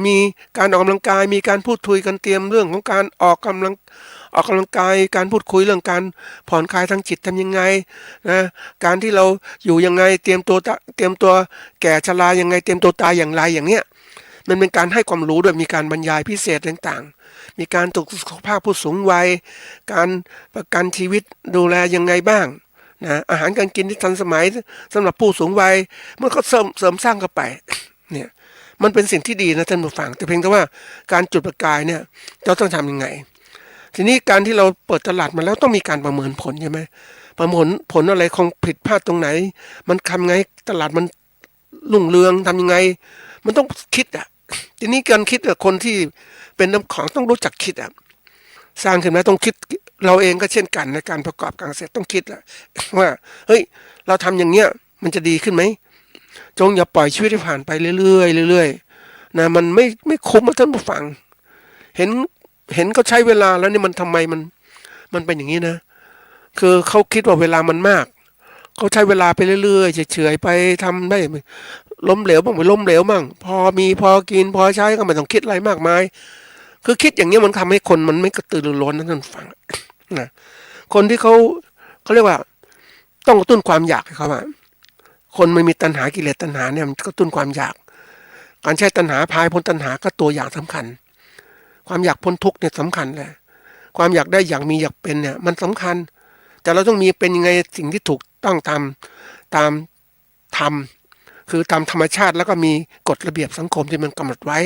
มีการออกกำลังกายมีการพูดคุยกันเตรียมเรื่องของการออกกำลังกายการพูดคุยเรื่องการผ่อนคลายทางจิตทำยังไงนะการที่เราอยู่ยังไงเตรียมตัวแก่ชรายังไงเตรียมตัวตายอย่างไรอย่างเนี้ยมันเป็นการให้ความรู้ด้วยมีการบรรยายพิเศษต่างๆมีการตรวจสุขภาพผู้สูงวัยการประกันชีวิตดูแลยังไงบ้างนะอาหารการกินที่ทันสมัยสำหรับผู้สูงวัยมันก็เสริมสร้างเข้าไปเนี่ยมันเป็นสิ่งที่ดีนะท่านผู้ฟังแต่เพียงแต่ว่าการจุดประกายเนี่ยเราต้องทำยังไงทีนี้การที่เราเปิดตลาดมาแล้วต้องมีการประเมินผลใช่ไหมประเมินผลอะไรคงผิดพลาดตรงไหนมันทำไงตลาดมันรุ่งเรืองทำยังไงมันต้องคิดทีนี้การคิดคนที่เป็นน้ำของต้องรู้จักคิดสร้างขึ้นมาต้องคิดเราเองก็เช่นกันในการประกอบการเกษตรต้องคิดว่าเฮ้ยเราทำอย่างเงี้ยมันจะดีขึ้นไหม จงอย่าปล่อยชีวิตให้ผ่านไปเรื่อยๆเรื่อยๆนะมันไม่คุ้มนะท่านผู้ฟังเห็นก็ใช้เวลาแล้วนี่มันทำไมมันเป็นอย่างนี้นะคือเขาคิดว่าเวลามันมากเขาใช้เวลาไปเรื่อยๆเฉยๆไปทำได้ล้มเหลวบ้างไม่ล้มเหลวบ้างพอมีพอกินพอใช้ก็ไม่ต้องคิดอะไรมากมายคือคิดอย่างนี้มันทำให้คนมันไม่กระตือรือร้นนะท่านฟังนะคนที่เขาเรียกว่าต้องกระตุ้นความอยากเขาว่าคนมันมีตัณหากิเลสตัณหาเนี่ยมันกระตุ้นความอยากการใช้ตัณหาพายพ้นตัณหาก็ตัวอย่างสำคัญความอยากพ้นทุกข์เนี่ยสำคัญเลยความอยากได้อย่างมีอยากเป็นเนี่ยมันสำคัญแต่เราต้องมีเป็นยังไงสิ่งที่ถูกต้องตามธรรมคือตามธรรมชาติแล้วก็มีกฎระเบียบสังคมที่มันกำหนดไว้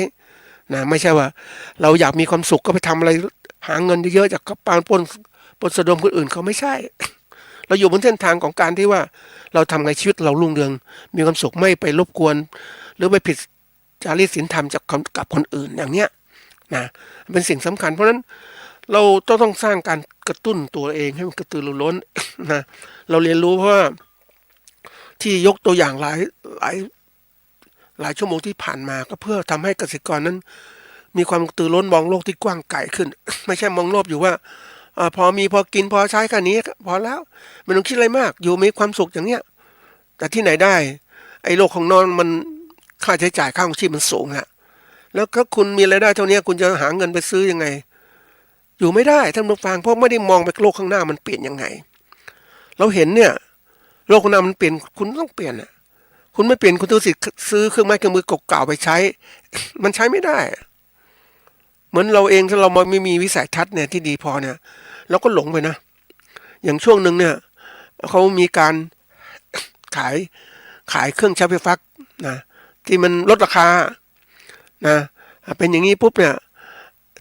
นะไม่ใช่ว่าเราอยากมีความสุขก็ไปทำอะไรหาเงินเยอะๆจากปานปนสะดมคนอื่นเขาไม่ใช่ เราอยู่บนเส้นทางของการที่ว่าเราทำไงชีวิตเรารุ่งเรืองมีความสุขไม่ไปรบกวนหรือไปผิดจารีตศีลธรรมกับคนอื่นอย่างเนี้ยนะเป็นสิ่งสำคัญเพราะฉะนั้นเราต้องสร้างการกระตุ้นตัวเองให้มันกระตือรือร้น นะเราเรียนรู้เพราะว่าที่ยกตัวอย่างหลายชั่วโมงที่ผ่านมาก็เพื่อทำให้เกษตรกรนั้นมีความกระตือรือร้นมองโลกที่กว้างไกลขึ้น ไม่ใช่มองโลกอยู่ว่าพอมีพอกินพอใช้แค่นี้พอแล้วไม่ต้องคิดอะไรมากอยู่มีความสุขอย่างเนี้ยแต่ที่ไหนได้ไอ้โลกของนอนมันค่าใช้จ่ายค่าของชีพมันสูงฮะแล้วก็คุณมีรายได้เท่านี้คุณจะหาเงินไปซื้อยังไงอยู่ไม่ได้ท่านผู้ฟังเพราะไม่ได้มองไปโลกข้างหน้ามันเปลี่ยนยังไงเราเห็นเนี่ยโลกข้างหน้ามันเปลี่ยนคุณต้องเปลี่ยนอ่ะคุณไม่เปลี่ยนคุณต้องซื้อเครื่องไม้เครื่องมือเก่าๆไปใช้มันใช้ไม่ได้เหมือนเราเองถ้าเราไม่มีวิสัยทัศน์เนี่ยที่ดีพอเนี่ยเราก็หลงไปนะอย่างช่วงหนึ่งเนี่ยเขามีการขายเครื่องใช้ไฟฟ้านะที่มันลดราคานะเป็นอย่างนี้ปุ๊บเนี่ย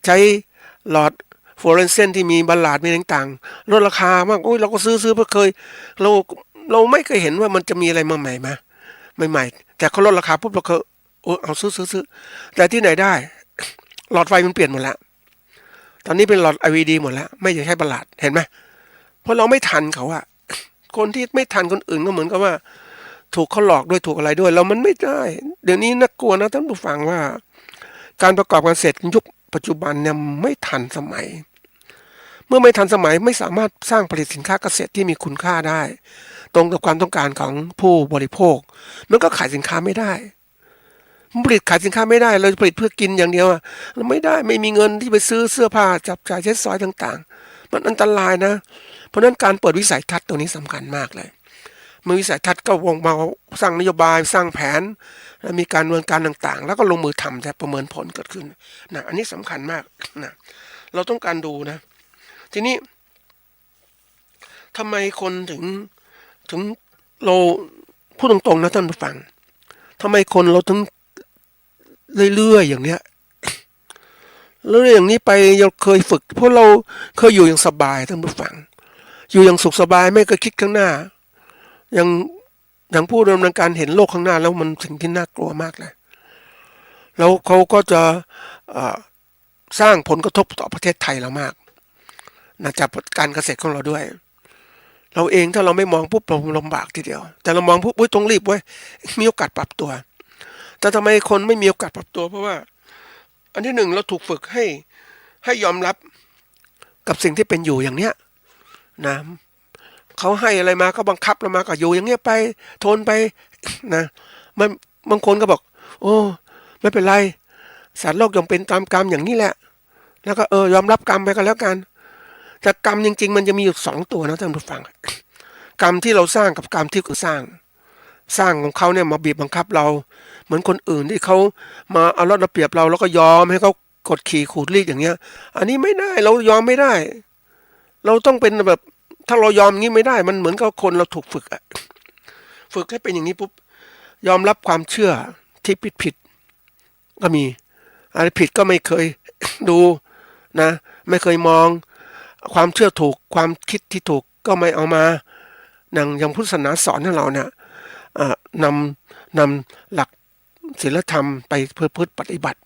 ใช้หลอดฟลูออเรสเซนต์ที่มีบัลลาดมีต่างๆลดราคามากโอ้ยเราก็ซื้อเพราะเราไม่เคยเห็นว่ามันจะมีอะไรมาใหม่มาใหม่แต่เขาลดราคาปุ๊บเราก็โอ้เอาซื้อแต่ที่ไหนได้หลอดไฟมันเปลี่ยนหมดแล้วตอนนี้เป็นหลอด LED หมดแล้วไม่ใช่บัลลาดเห็นไหมเพราะเราไม่ทันเขาอะคนที่ไม่ทันคนอื่นก็เหมือนกับว่าถูกเขาหลอกด้วยถูกอะไรด้วยเรามันไม่ได้เดี๋ยวนี้น่ากลัวนะท่านผู้ฟังว่าการประกอบการเกษตรยุคปัจจุบันเนี่ยไม่ทันสมัยเมื่อไม่ทันสมัยไม่สามารถสร้างผลิตสินค้าเกษตรที่มีคุณค่าได้ตรงกับความต้องการของผู้บริโภคมันก็ขายสินค้าไม่ได้ผลิตขายสินค้าไม่ได้เราผลิตเพื่อกินอย่างเดียวเราไม่ได้ไม่มีเงินที่ไปซื้อเสื้อผ้าจับจ่ายใช้สอยต่างๆมันอันตรายนะเพราะนั้นการเปิดวิสัยทัศน์ตรงนี้สำคัญมากเลยเมื่อวิสัยทัศน์ก็วงมาสร้างนโยบายสร้างแผนและมีการดำเนินการต่างๆแล้วก็ลงมือทำจะประเมินผลเกิดขึ้นนะอันนี้สำคัญมากนะเราต้องการดูนะทีนี้ทำไมคนถึงเราพูดตรงๆนะท่านผู้ฟังทำไมคนเราถึงเรื่อยๆอย่างเนี้ยแล้วอย่างนี้ไปเราเคยฝึกเพราะเราเคยอยู่อย่างสบายท่านผู้ฟังอยู่อย่างสุขสบายไม่เคยคิดข้างหน้าอย่างผู้ดำเนินการเห็นโลกข้างหน้าแล้วมันสิ่งที่น่ากลัวมากเลยแล้วเขาก็จะสร้างผลกระทบต่อประเทศไทยเรามากนะจากการเกษตรของเราด้วยเราเองถ้าเราไม่มองปุ๊บเราลำบากทีเดียวแต่เรามองปุ๊บต้องรีบไว้มีโอกาสปรับตัวแต่ทำไมคนไม่มีโอกาสปรับตัวเพราะว่าอันที่หนึ่งเราถูกฝึกให้ยอมรับกับสิ่งที่เป็นอยู่อย่างเนี้ยนะเขาให้อะไรมาก็บังคับเรามาก็อยู่อย่างเงี้ยไปทนไปนะมันบางคนก็บอกโอ้ไม่เป็นไรสัตว์โลกย่อมเป็นตามกรรมอย่างนี้แหละแล้วก็ยอมรับกรรมไปก็แล้วกันแต่กรรมจริงๆมันจะมีอยู่2ตัวนะท่านผู้ฟังกรรมที่เราสร้างกับกรรมที่เขาสร้างของเขาเนี่ยมาบีบบังคับเราเหมือนคนอื่นที่เขามาเอารัดเอาเปรียบเราแล้วก็ยอมให้เขากดขี่ขูดรีดอย่างเงี้ยอันนี้ไม่ได้เรายอมไม่ได้เราต้องเป็นแบบถ้าเรายอมงี้ไม่ได้มันเหมือนกับคนเราถูกฝึกให้เป็นอย่างนี้ปุ๊บยอมรับความเชื่อที่ผิดก็มีอะไรผิดก็ไม่เคยดูนะไม่เคยมองความเชื่อถูกความคิดที่ถูกก็ไม่เอามาอย่างพุทธศาสนาสอนให้เราเนี่ยนำหลักศีลธรรมไปพฤติปฏิบัติ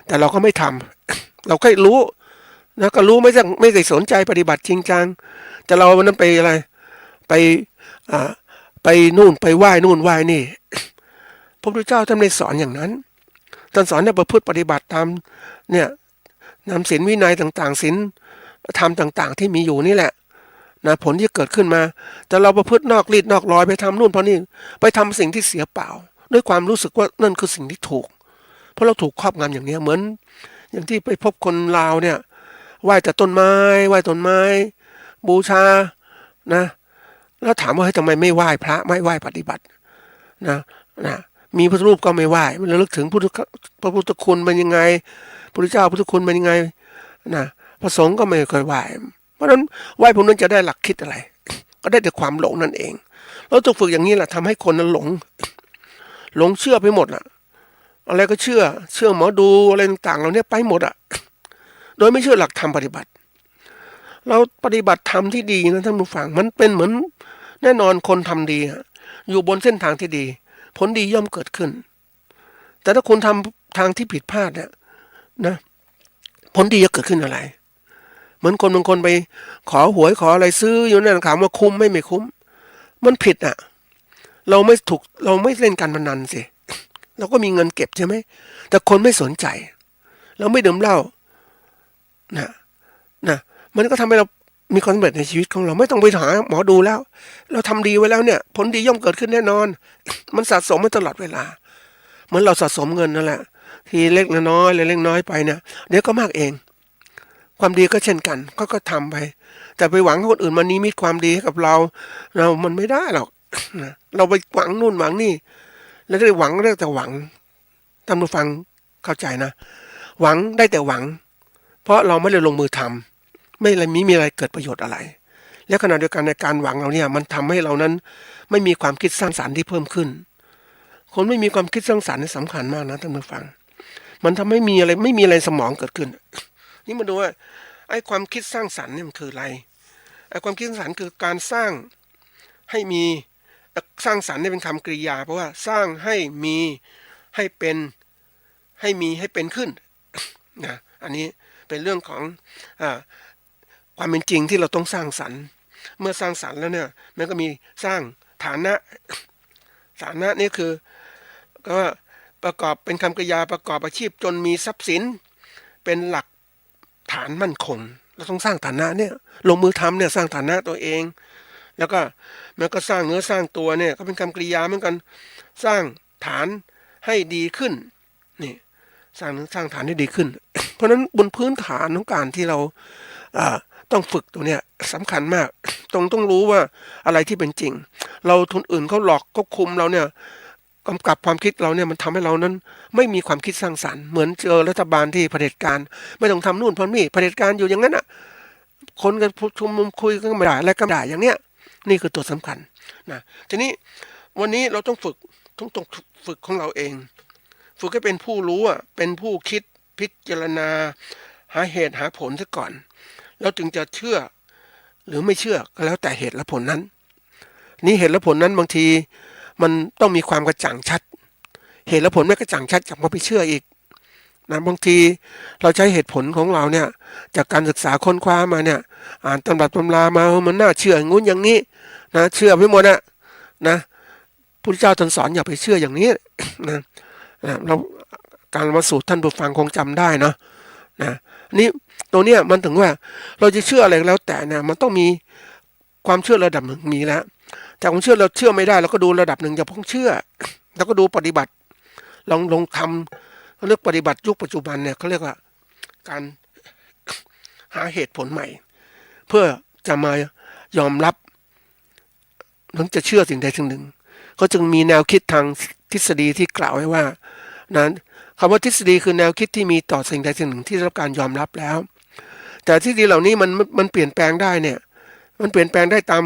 แต่เราก็ไม่ทำเราแค่รู้นะก็รู้ไม่ได้สนใจปฏิบัติจริงจังแต่เราวันนั้นไปอะไรไปนู่นไปไหว้นู่นไหว้นี่ ระพุทธเจ้าท่านไม่สอนอย่างนั้นท่านสอนให้ประพฤติปฏิบัติตามเนี่ยนำศีลวินัยต่างๆศีลธรรมต่างๆที่มีอยู่นี่แหละนะผลที่เกิดขึ้นมาแต่เราประพฤตินอกรีดนอกรอยไปทำนู่นเพราะนี่ไปทำสิ่งที่เสียเปล่าด้วยความรู้สึกว่านั่นคือสิ่งที่ถูกเพราะเราถูกครอบงำอย่างนี้เหมือนอย่างที่ไปพบคนลาวเนี่ยไหว้แต่ต้นไม้บูชานะแล้วถามว่าเฮ้ยทำไมไม่ไหว้พระไม่ไหว้ปฏิบัตินะมีพระรูปก็ไม่ไหว้มันระลึกถึงพระพุทธคุณเป็นยังไงพระพุทธเจ้าพุทธคุณเป็นยังไงนะพระสงฆ์ก็ไม่เคยไหว้เพราะฉะนั้นไหว้พวกนั้นจะได้หลักคิดอะไรก็ได้แต่ความหลงนั่นเองเราต้องฝึกอย่างนี้แหละทำให้คนนั้นหลงเชื่อไปหมดอ่ะอะไรก็เชื่อหมอดูอะไรต่างๆเราเนี่ยไปหมดอ่ะโดยไม่เชื่อหลักธรรมปฏิบัติเราปฏิบัติธรรมที่ดีนะท่านผู้ฟังมันเป็นเหมือนแน่นอนคนทำดีอยู่บนเส้นทางที่ดีผลดีย่อมเกิดขึ้นแต่ถ้าคุณทำทางที่ผิดพลาดเนี่ยนะผลดีจะเกิดขึ้นอะไรเหมือนคนบางคนไปขอหวยขออะไรซื้ออยู่นั่นถามว่าคุ้มไม่คุ้มมันผิดอ่ะเราไม่เล่นการพนันสิเราก็มีเงินเก็บใช่ไหมแต่คนไม่สนใจเราไม่ดื่มเหล้านะมันก็ทำให้เรามีความสำเร็จในชีวิตของเราไม่ต้องไปหาหมอดูแล้วเราทำดีไว้แล้วเนี่ยผลดีย่อมเกิดขึ้นแน่นอนมันสะสมมาตลอดเวลาเหมือนเราสะสมเงินนั่นแหละทีเล็กน้อยเล็กน้อยไปเนี่ยเดี๋ยวก็มากเองความดีก็เช่นกันก็ทำไปแต่ไปหวังให้คนอื่นมานิมิตความดีให้กับเรามันไม่ได้หรอกนะเราไปหวังนู่นหวังนี่แล้วได้หวังได้แต่หวังท่านผู้ฟังเข้าใจนะหวังได้แต่หวังเพราะเราไม่ได้ลงมือทำไม่มีอะไรเกิดประโยชน์อะไร และขณะเดียวกันในการหวังเราเนี่ยมันทำให้เรานั้นไม่มีความคิดสร้างสรรค์ที่เพิ่มขึ้นคนไม่มีความคิดสร้างสรรค์นี่สำคัญมากนะท่านผู้ฟังมันทำให้ไม่มีอะไรสมองเกิดขึ้นนี่มาดูว่าไอ้ความคิดสร้างสรรค์นี่มันคืออะไรไอ้ความคิดสร้างสรรค์คือการสร้างให้มีสร้างสรรค์นี่เป็นคำกริยาเพราะว่าสร้างให้มีให้เป็นให้มีให้เป็นขึ้นนะอันนี้เป็นเรื่องของความเป็นจริงที่เราต้องสร้างสรรค์เมื่อสร้างสรรค์แล้วเนี่ยมันก็มีสร้างฐานะนี่คือก็ประกอบเป็นคำกริยาประกอบอาชีพจนมีทรัพย์สินเป็นหลักฐานมั่นคงเราต้องสร้างฐานะเนี่ยลงมือทำเนี่ยสร้างฐานะตัวเองแล้วก็มันก็สร้างเนื้อสร้างตัวเนี่ยก็เป็นคำกริยาเหมือนกันสร้างฐานให้ดีขึ้นนี่สร้างฐานให้ดีขึ้น เพราะฉะนั้นบนพื้นฐานของการที่เราต้องฝึกตัวเนี้ยสำคัญมากต้องรู้ว่าอะไรที่เป็นจริงเราทุนอื่นเขาหลอกก็คุมเราเนี่ยกำกับความคิดเราเนี่ยมันทำให้เรานั้นไม่มีความคิดสร้างสรรค์เหมือนเจอรัฐบาลที่เผด็จการไม่ต้องทำนู่นทำนี่เผด็จการอยู่อย่างนั้นอ่ะคนกันชุมนุมคุยก็ไม่ได้อะไรก็ไม่ได้อย่างเนี้ยนี่คือตัวสำคัญนะทีนี้วันนี้เราต้องต้องฝึกของเราเองฝึกให้เป็นผู้รู้เป็นผู้คิดพิจารณาหาเหตุหาผลซะก่อนแล้วจึงจะเชื่อหรือไม่เชื่อก็แล้วแต่เหตุและผลนั้นนี่เหตุและผลนั้นบางทีมันต้องมีความกระจ่างชัดเหตุและผลไม่กระจ่างชัดจับมาไปเชื่ออีกนะบางทีเราใช้เหตุผลของเราเนี่ยจากการศึกษาค้นคว้ามาเนี่ยอ่านตำรับตำรามามันน่าเชื่ออย่างงู้นอย่างนี้นะเชื่อไม่หมดนะพุทธเจ้าท่านสอนอย่าไปเชื่ออย่างนี้นะเราการมาสูตรท่านผู้ฟังคงจำได้นะนี่ตรงเนี้ยมันถึงว่าเราจะเชื่ออะไรแล้วแต่เนี่ยมันต้องมีความเชื่อระดับหนึ่งมีแล้วแต่ความเชื่อเราเชื่อไม่ได้เราก็ดูระดับหนึ่งอย่าเพิ่งเชื่อแล้วก็ดูปฏิบัติลองทำเขาเรียกปฏิบัติยุคปัจจุบันเนี่ยเขาเรียกว่าการหาเหตุผลใหม่เพื่อจะมายอมรับถึงจะเชื่อสิ่งใดสิ่งหนึ่งก็จึงมีแนวคิดทางทฤษฎีที่กล่าวไว้ว่านั้นคำว่าทฤษฎีคือแนวคิดที่มีต่อสิ่งใดสิ่งหนึ่งที่ได้รับการยอมรับแล้วแต่ทฤษฎีเหล่านี้มันเปลี่ยนแปลงได้เนี่ยมันเปลี่ยนแปลงได้ตาม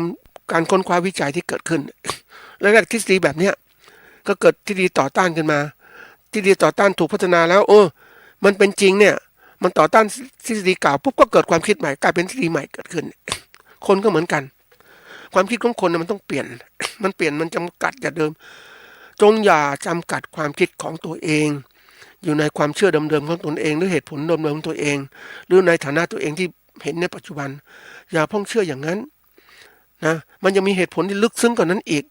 การค้นคว้าวิจัยที่เกิดขึ้นแรกๆทฤษฎีแบบเนี้ยก็เกิดทฤษฎีต่อต้านขึ้นมาทฤษฎีต่อต้านถูกพัฒนาแล้วมันเป็นจริงเนี่ยมันต่อต้านทฤษฎีเก่าปุ๊บก็เกิดความคิดใหม่กลายเป็นทฤษฎีใหม่เกิดขึ้นคนก็เหมือนกันความคิดของคนมันต้องเปลี่ยนมันจำกัดจากเดิมจงอย่าจำกัดความคิดของตัวเองอยู่ในความเชื่อเดิมๆของตนเองหรือเหตุผลเดิมๆของตัวเองหรือในฐานะตัวเองที่เห็นในปัจจุบันอย่าเพิ่งเชื่ออย่างนั้นนะมันยังมีเหตุผลที่ลึกซึ้งกว่านั้นอีก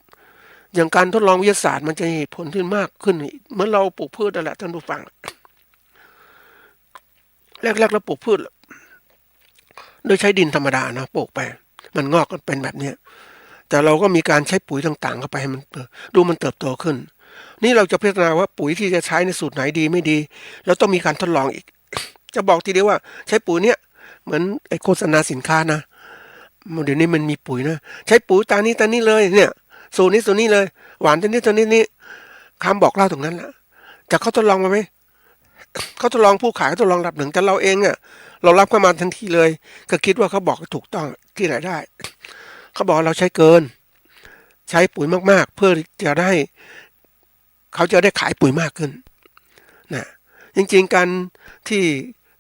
อย่างการทดลองวิทยาศาสตร์มันจะเหตุผลที่มากขึ้นเหมือนเราปลูกพืชนั่นแหละท่านผู้ฟังแรกๆเราปลูกพืชโดยใช้ดินธรรมดานะปลูกไปมันงอกก็เป็นแบบนี้แต่เราก็มีการใช้ปุ๋ยต่างๆเข้าไปให้มันดูมันเติบโตขึ้นนี่เราจะพิจารณาว่าปุ๋ยที่จะใช้ในสูตรไหนดีไม่ดีแล้วต้องมีการทดลองอีกจะบอกทีเดียวว่าใช้ปุ๋ยเนี้ยเหมือนไอ้โฆษณาสินค้านะเดี๋ยวนี้มันมีปุ๋ยนะใช้ปุ๋ยตานี้เลยเนี่ยสูตรนี้เลยหวานตัวนี้คำบอกเล่าตรงนั้นแหละจะเขาทดลองมาไหมเขาทดลองผู้ขายทดลองรับหนึ่งแต่เราเองอ่ะเรารับเข้ามาทันทีเลยก็คิดว่าเขาบอกถูกต้องที่ไหนได้เขาบอกเราใช้เกินใช้ปุ๋ยมากๆเพื่อจะได้เขาจะได้ขายปุ๋ยมากขึ้นนะจริงๆการที่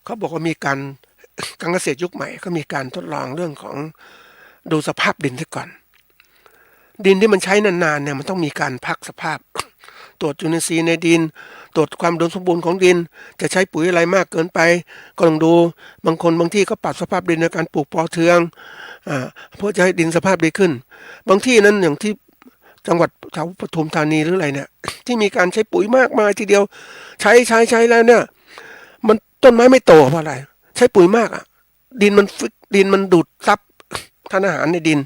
เขาบอกว่ามีการเกษตรยุคใหม่ก็มีการทดลองเรื่องของดูสภาพดินซะก่อนดินที่มันใช้นานๆเนี่ยมันต้องมีการพักสภาพตรวจจุลินทรีย์ในดินตรวจความอุดมสมบูรณ์ของดินจะใช้ปุ๋ยอะไรมากเกินไปก็ต้องดูบางที่ก็ปรับสภาพดินในการปลูกปอเทืองเพื่อจะให้ดินสภาพดีขึ้นบางที่นั้นอย่างที่จังหวัดแถวปทุมธานีหรืออะไรเนี่ยที่มีการใช้ปุ๋ยมากมายทีเดียวใช้แล้วเนี่ยมันต้นไม้ไม่โตเพราะอะไรใช้ปุ๋ยมากดินมันดูดซับธาตุอาหารในดิน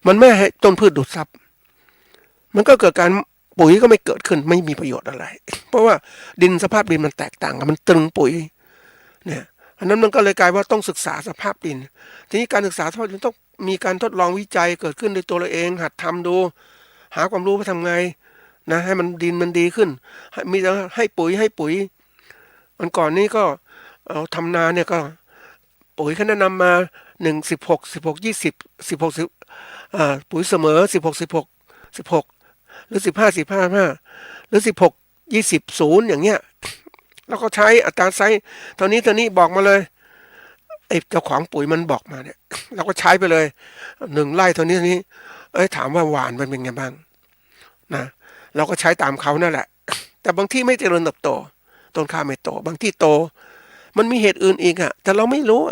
มันไม่ให้ต้นพืชดูดซับมันก็เกิดการปุ๋ยก็ไม่เกิดขึ้นไม่มีประโยชน์อะไรเพราะว่าดินสภาพดินมันแตกต่างกันมันตรึงปุ๋ยเนี่ยอันนั้นมันก็เลยกลายว่าต้องศึกษาสภาพดินทีนี้การศึกษาสภาพดินต้องมีการทดลองวิจัยเกิดขึ้นด้วยตัวเราเองหัดทำดูหาความรู้ว่าทำไงนะให้มันดินมันดีขึ้นมีให้ปุ๋ยมันก่อนนี้ก็เอาทำนาเนี่ยก็ปุ๋ยเขาแนะนำมา16 20 16 10ปุ๋ยเสมอ16 หรือ15 หรือ16 20 0อย่างเงี้ยแล้วก็ใช้อัตราไซส์เท่านี้บอกมาเลยไอ้เจ้าของปุ๋ยมันบอกมาเนี่ยเราก็ใช้ไปเลย1 ไร่เท่านี้ถามว่าหวานมันเป็นไงบ้างนะเราก็ใช้ตามเขานั่นแหละแต่บางที่ไม่เจริญเติบโตต้นข้าวไม่โตบางที่โตมันมีเหตุอื่นอีกแต่เราไม่รู้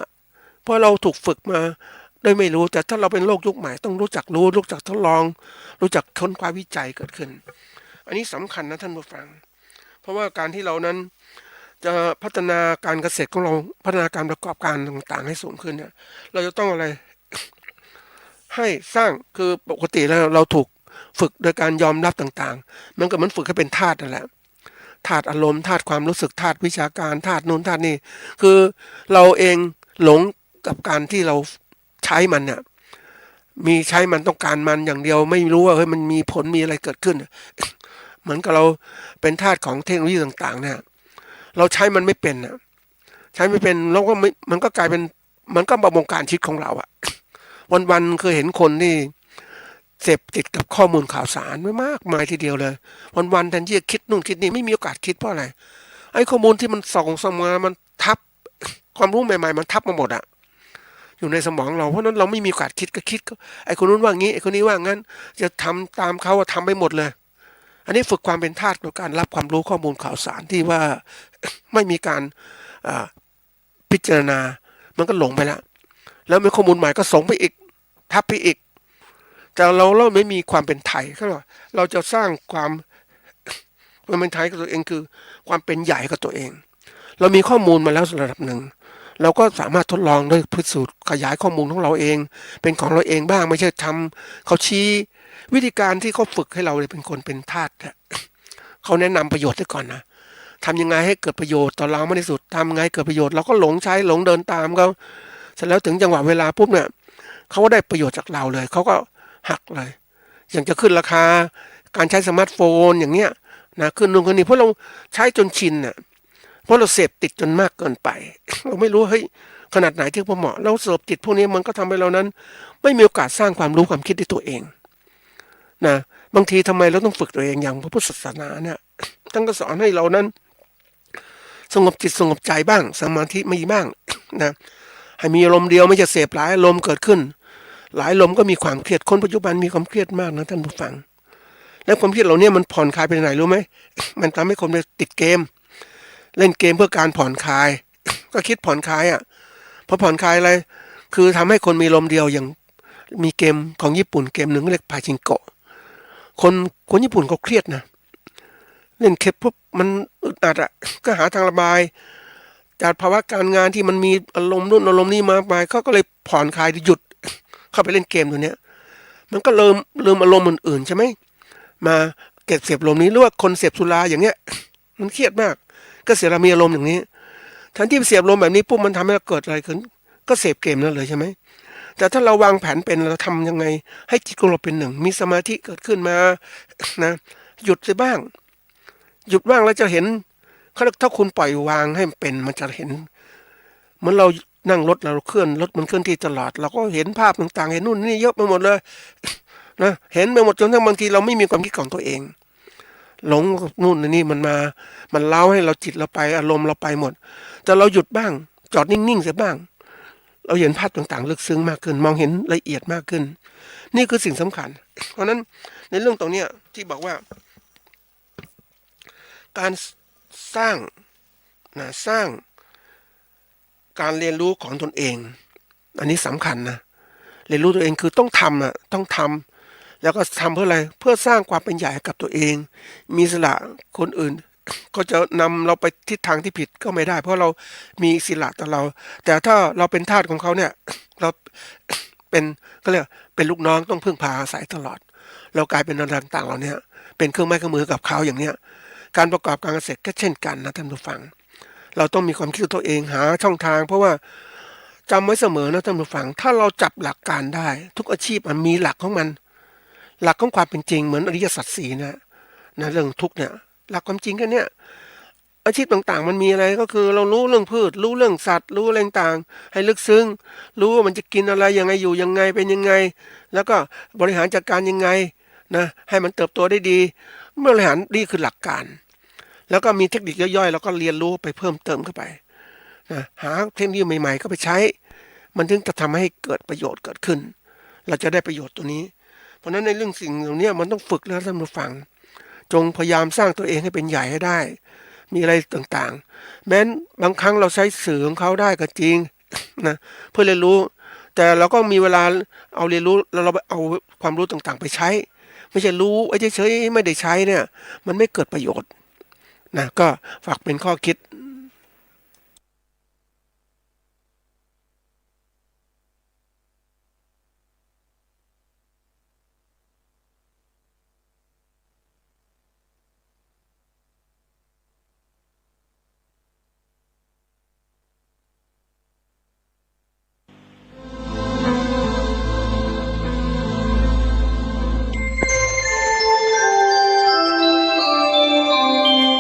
เพราะเราถูกฝึกมาโดยไม่รู้แต่ถ้าเราเป็นโลกยุคใหม่ต้องรู้จักทดลองรู้จักค้นคว้าวิจัยเกิดขึ้นอันนี้สำคัญนะท่านผู้ฟังเพราะว่าการที่เรานั้นจะพัฒนาการเกษตรของเราพัฒนาการประกอบการต่างๆให้สูงขึ้นเนี่ยเราจะต้องอะไรให้สร้างคือปกติแล้วเราถูกฝึกโดยการยอมรับต่างๆมันก็เหมือนฝึกให้เป็นธาตุนั่นแหละธาตุอารมณ์ธาตุความรู้สึกธาตุวิชาการธาตุนู้นธาตุนี่คือเราเองหลงกับการที่เราใช้มันเนี่ยมีใช้มันต้องการมันอย่างเดียวไม่รู้ว่าเฮ้ยมันมีผลมีอะไรเกิดขึ้นเหมือนกับเราเป็นทาสของเทคโนโลยีต่างๆเนี่ยเราใช้มันไม่เป็นใช้ไม่เป็นแล้วก็มันก็กลายเป็นมันก็มาบงการชีวิตของเราวันๆเคยเห็นคนที่เสพติดกับข้อมูลข่าวสารไม่มากมายทีเดียวเลยวันๆแทนที่จะคิดนู่นคิดนี่ไม่มีโอกาสคิดเพราะอะไรไอ้ข้อมูลที่มันส่งมามันทับความรู้ใหม่ๆมันทับมาหมดอยู่ในสมองเราเพราะนั้นเราไม่มีโอกาสคิดก็ไอ้คนนู้นว่างี้ไอ้คนนี้ว่างั้นจะทำตามเขาทำไปหมดเลยอันนี้ฝึกความเป็นทาสกับการรับความรู้ข้อมูลข่าวสารที่ว่าไม่มีการพิจารณามันก็หลงไปแล้วมีข้อมูลใหม่ก็ส่งไปอีกทับไปอีกแต่เราไม่มีความเป็นไทยเราจะสร้างความเป็นไทยกับตัวเองคือความเป็นใหญ่กับตัวเองเรามีข้อมูลมาแล้วระดับหนึ่งเราก็สามารถทดลองด้วยพิสูจน์ขยายข้อมูลของเราเองเป็นของเราเองบ้างไม่ใช่ทำเขาชี้วิธีการที่เขาฝึกให้เราเป็นคนเป็นทาสเขาแนะนำประโยชน์ด้วยก่อนนะทำยังไงให้เกิดประโยชน์ต่อเรามากที่สุดทำยังไงเกิดประโยชน์เราก็หลงใช้หลงเดินตามเขาเสร็จแล้วถึงจังหวะเวลาปุ๊บเนี่ยเขาก็ได้ประโยชน์จากเราเลยเขาก็หักเลยอย่างจะขึ้นราคาการใช้สมาร์ทโฟนอย่างเนี้ยนะขึ้นนู่นขึ้นนี่เพราะเราใช้จนชินเพราะเราเสพติดจนมากเกินไปเราไม่รู้เฮ้ยขนาดไหนที่พอเหมาะเราเสพติดพวกนี้มันก็ทำให้เรานั้นไม่มีโอกาสสร้างความรู้ความคิดด้วยตัวเองนะบางทีทำไมเราต้องฝึกตัวเองอย่างพระพุทธศาสนาเนี่ยท่านก็สอนให้เรานั้นสงบจิตสงบใจบ้างสมาธิมีบ้างนะให้มีอารมณ์เดียวไม่จะเสพหลายอารมณ์เกิดขึ้นหลายอารมณ์ก็มีความเครียดคนปัจจุบันมีความเครียดมากนะท่านผู้ฟังแล้วความเครียดเหล่านี้มันผ่อนคลายไปไหนรู้ไหมมันทำให้คนไปติดเกมเล่นเกมเพื่อการผ่อนคลายก็คิดผ่อนคลายพอผ่อนคลายอะไรคือทำให้คนมีลมเดียวอย่างมีเกมของญี่ปุ่นเกมหนึ่งเรียกพาชิงโกะ คนญี่ปุ่นเขาเครียดนะเล่นเคปปุ๊บมันอึดอัดอ่ะก็หาทางระบายจากภาวะการงานที่มันมีอารมณ์นู่นอารมณ์นี้มากมายเขาก็เลยผ่อนคลายหยุดเข้าไปเล่นเกมตัวเนี้ยมันก็ลืมอารมณ์อื่นๆใช่ไหมมาเก็บเสพอารมณ์นี้หรือว่าคนเสพสุราอย่างเงี้ยมันเครียดมากก็เสียเรามีอารมณ์อย่างนี้ทันที่เสพอารมณ์แบบนี้ปุ๊บมันทำให้เราเกิดอะไรขึ้นก็เสพเกมนั่นเลยใช่ไหมแต่ถ้าเราวางแผนเป็นเราทำยังไงให้จิตของเราเป็นหนึ่งมีสมาธิเกิดขึ้นมานะหยุดไปบ้างหยุดบ้างแล้วจะเห็นถ้าคุณปล่อยวางให้มันเป็นมันจะเห็นเหมือนเรานั่งรถเราเคลื่อนรถมันเคลื่อนที่ตลอดเราก็เห็นภาพต่างๆเห็นนู่นนี่เยอะไปหมดเลยนะเห็นไปหมดจนทั้งบางทีเราไม่มีความคิดของตัวเองหลงนู่นนี่มันเล้าให้เราจิตเราไปอารมณ์เราไปหมดแต่เราหยุดบ้างจอดนิ่งๆเสียบ้างเราเห็นภาพต่างๆลึกซึ้งมากขึ้นมองเห็นละเอียดมากขึ้นนี่คือสิ่งสำคัญเพราะนั้นในเรื่องตรงนี้ที่บอกว่าการสร้างการเรียนรู้ของตนเองอันนี้สำคัญนะเรียนรู้ตัวเองคือต้องทำต้องทำแล้วก็ทำเพื่ออะไรเพื่อสร้างความเป็นใหญ่กับตัวเองมีอิสระคนอื่นก็จะนำเราไปทิศทางที่ผิดก็ไม่ได้เพราะเรามีอิสระต่อเราแต่ถ้าเราเป็นทาสของเขาเนี่ยเราเป็นก็เรียกเป็นลูกน้องต้องพึ่งพาอาศัยตลอดเรากลายเป็นอะไรต่างๆเราเนี่ยเป็นเครื่องไม้เครื่องมือกับเขาอย่างเนี้ยการประกอบการเกษตรก็เช่นกันนะท่านผู้ฟังเราต้องมีความคิดตัวเองหาช่องทางเพราะว่าจำไว้เสมอนะท่านผู้ฟังถ้าเราจับหลักการได้ทุกอาชีพมันมีหลักของมันหลักของความเป็นจริงเหมือนอริยสัจสี่นะเรื่องทุกเนี่ยหลักความจริงแค่เนี้ยอาชีพต่างๆมันมีอะไรก็คือเรารู้เรื่องพืชรู้เรื่องสัตว์รู้อะไรต่างๆให้ลึกซึ้งรู้ว่ามันจะกินอะไรยังไงอยู่ยังไงเป็นยังไงแล้วก็บริหารจัดการยังไงนะให้มันเติบโตได้ดีเมื่อบริหารนี่คือหลักการแล้วก็มีเทคนิคย่อยๆแล้วก็เรียนรู้ไปเพิ่มเติมเข้าไปนะหาเทคนิคใหม่ๆก็ไปใช้มันถึงจะทำให้เกิดประโยชน์เกิดขึ้นเราจะได้ประโยชน์ตัวนี้เพราะฉะนั้นในเรื่องสิ่งเหล่านี้มันต้องฝึกแล้วท่านผู้ฟังจงพยายามสร้างตัวเองให้เป็นใหญ่ให้ได้มีอะไรต่างๆแม้นบางครั้งเราใช้สื่อของเขาได้ก็จริงนะเพื่อเรียนรู้แต่เราก็มีเวลาเอาเรียนรู้แล้วเราเอาความรู้ต่างๆไปใช้ไม่ใช่รู้เฉยๆไม่ได้ใช้เนี่ยมันไม่เกิดประโยชน์นะก็ฝากเป็นข้อคิด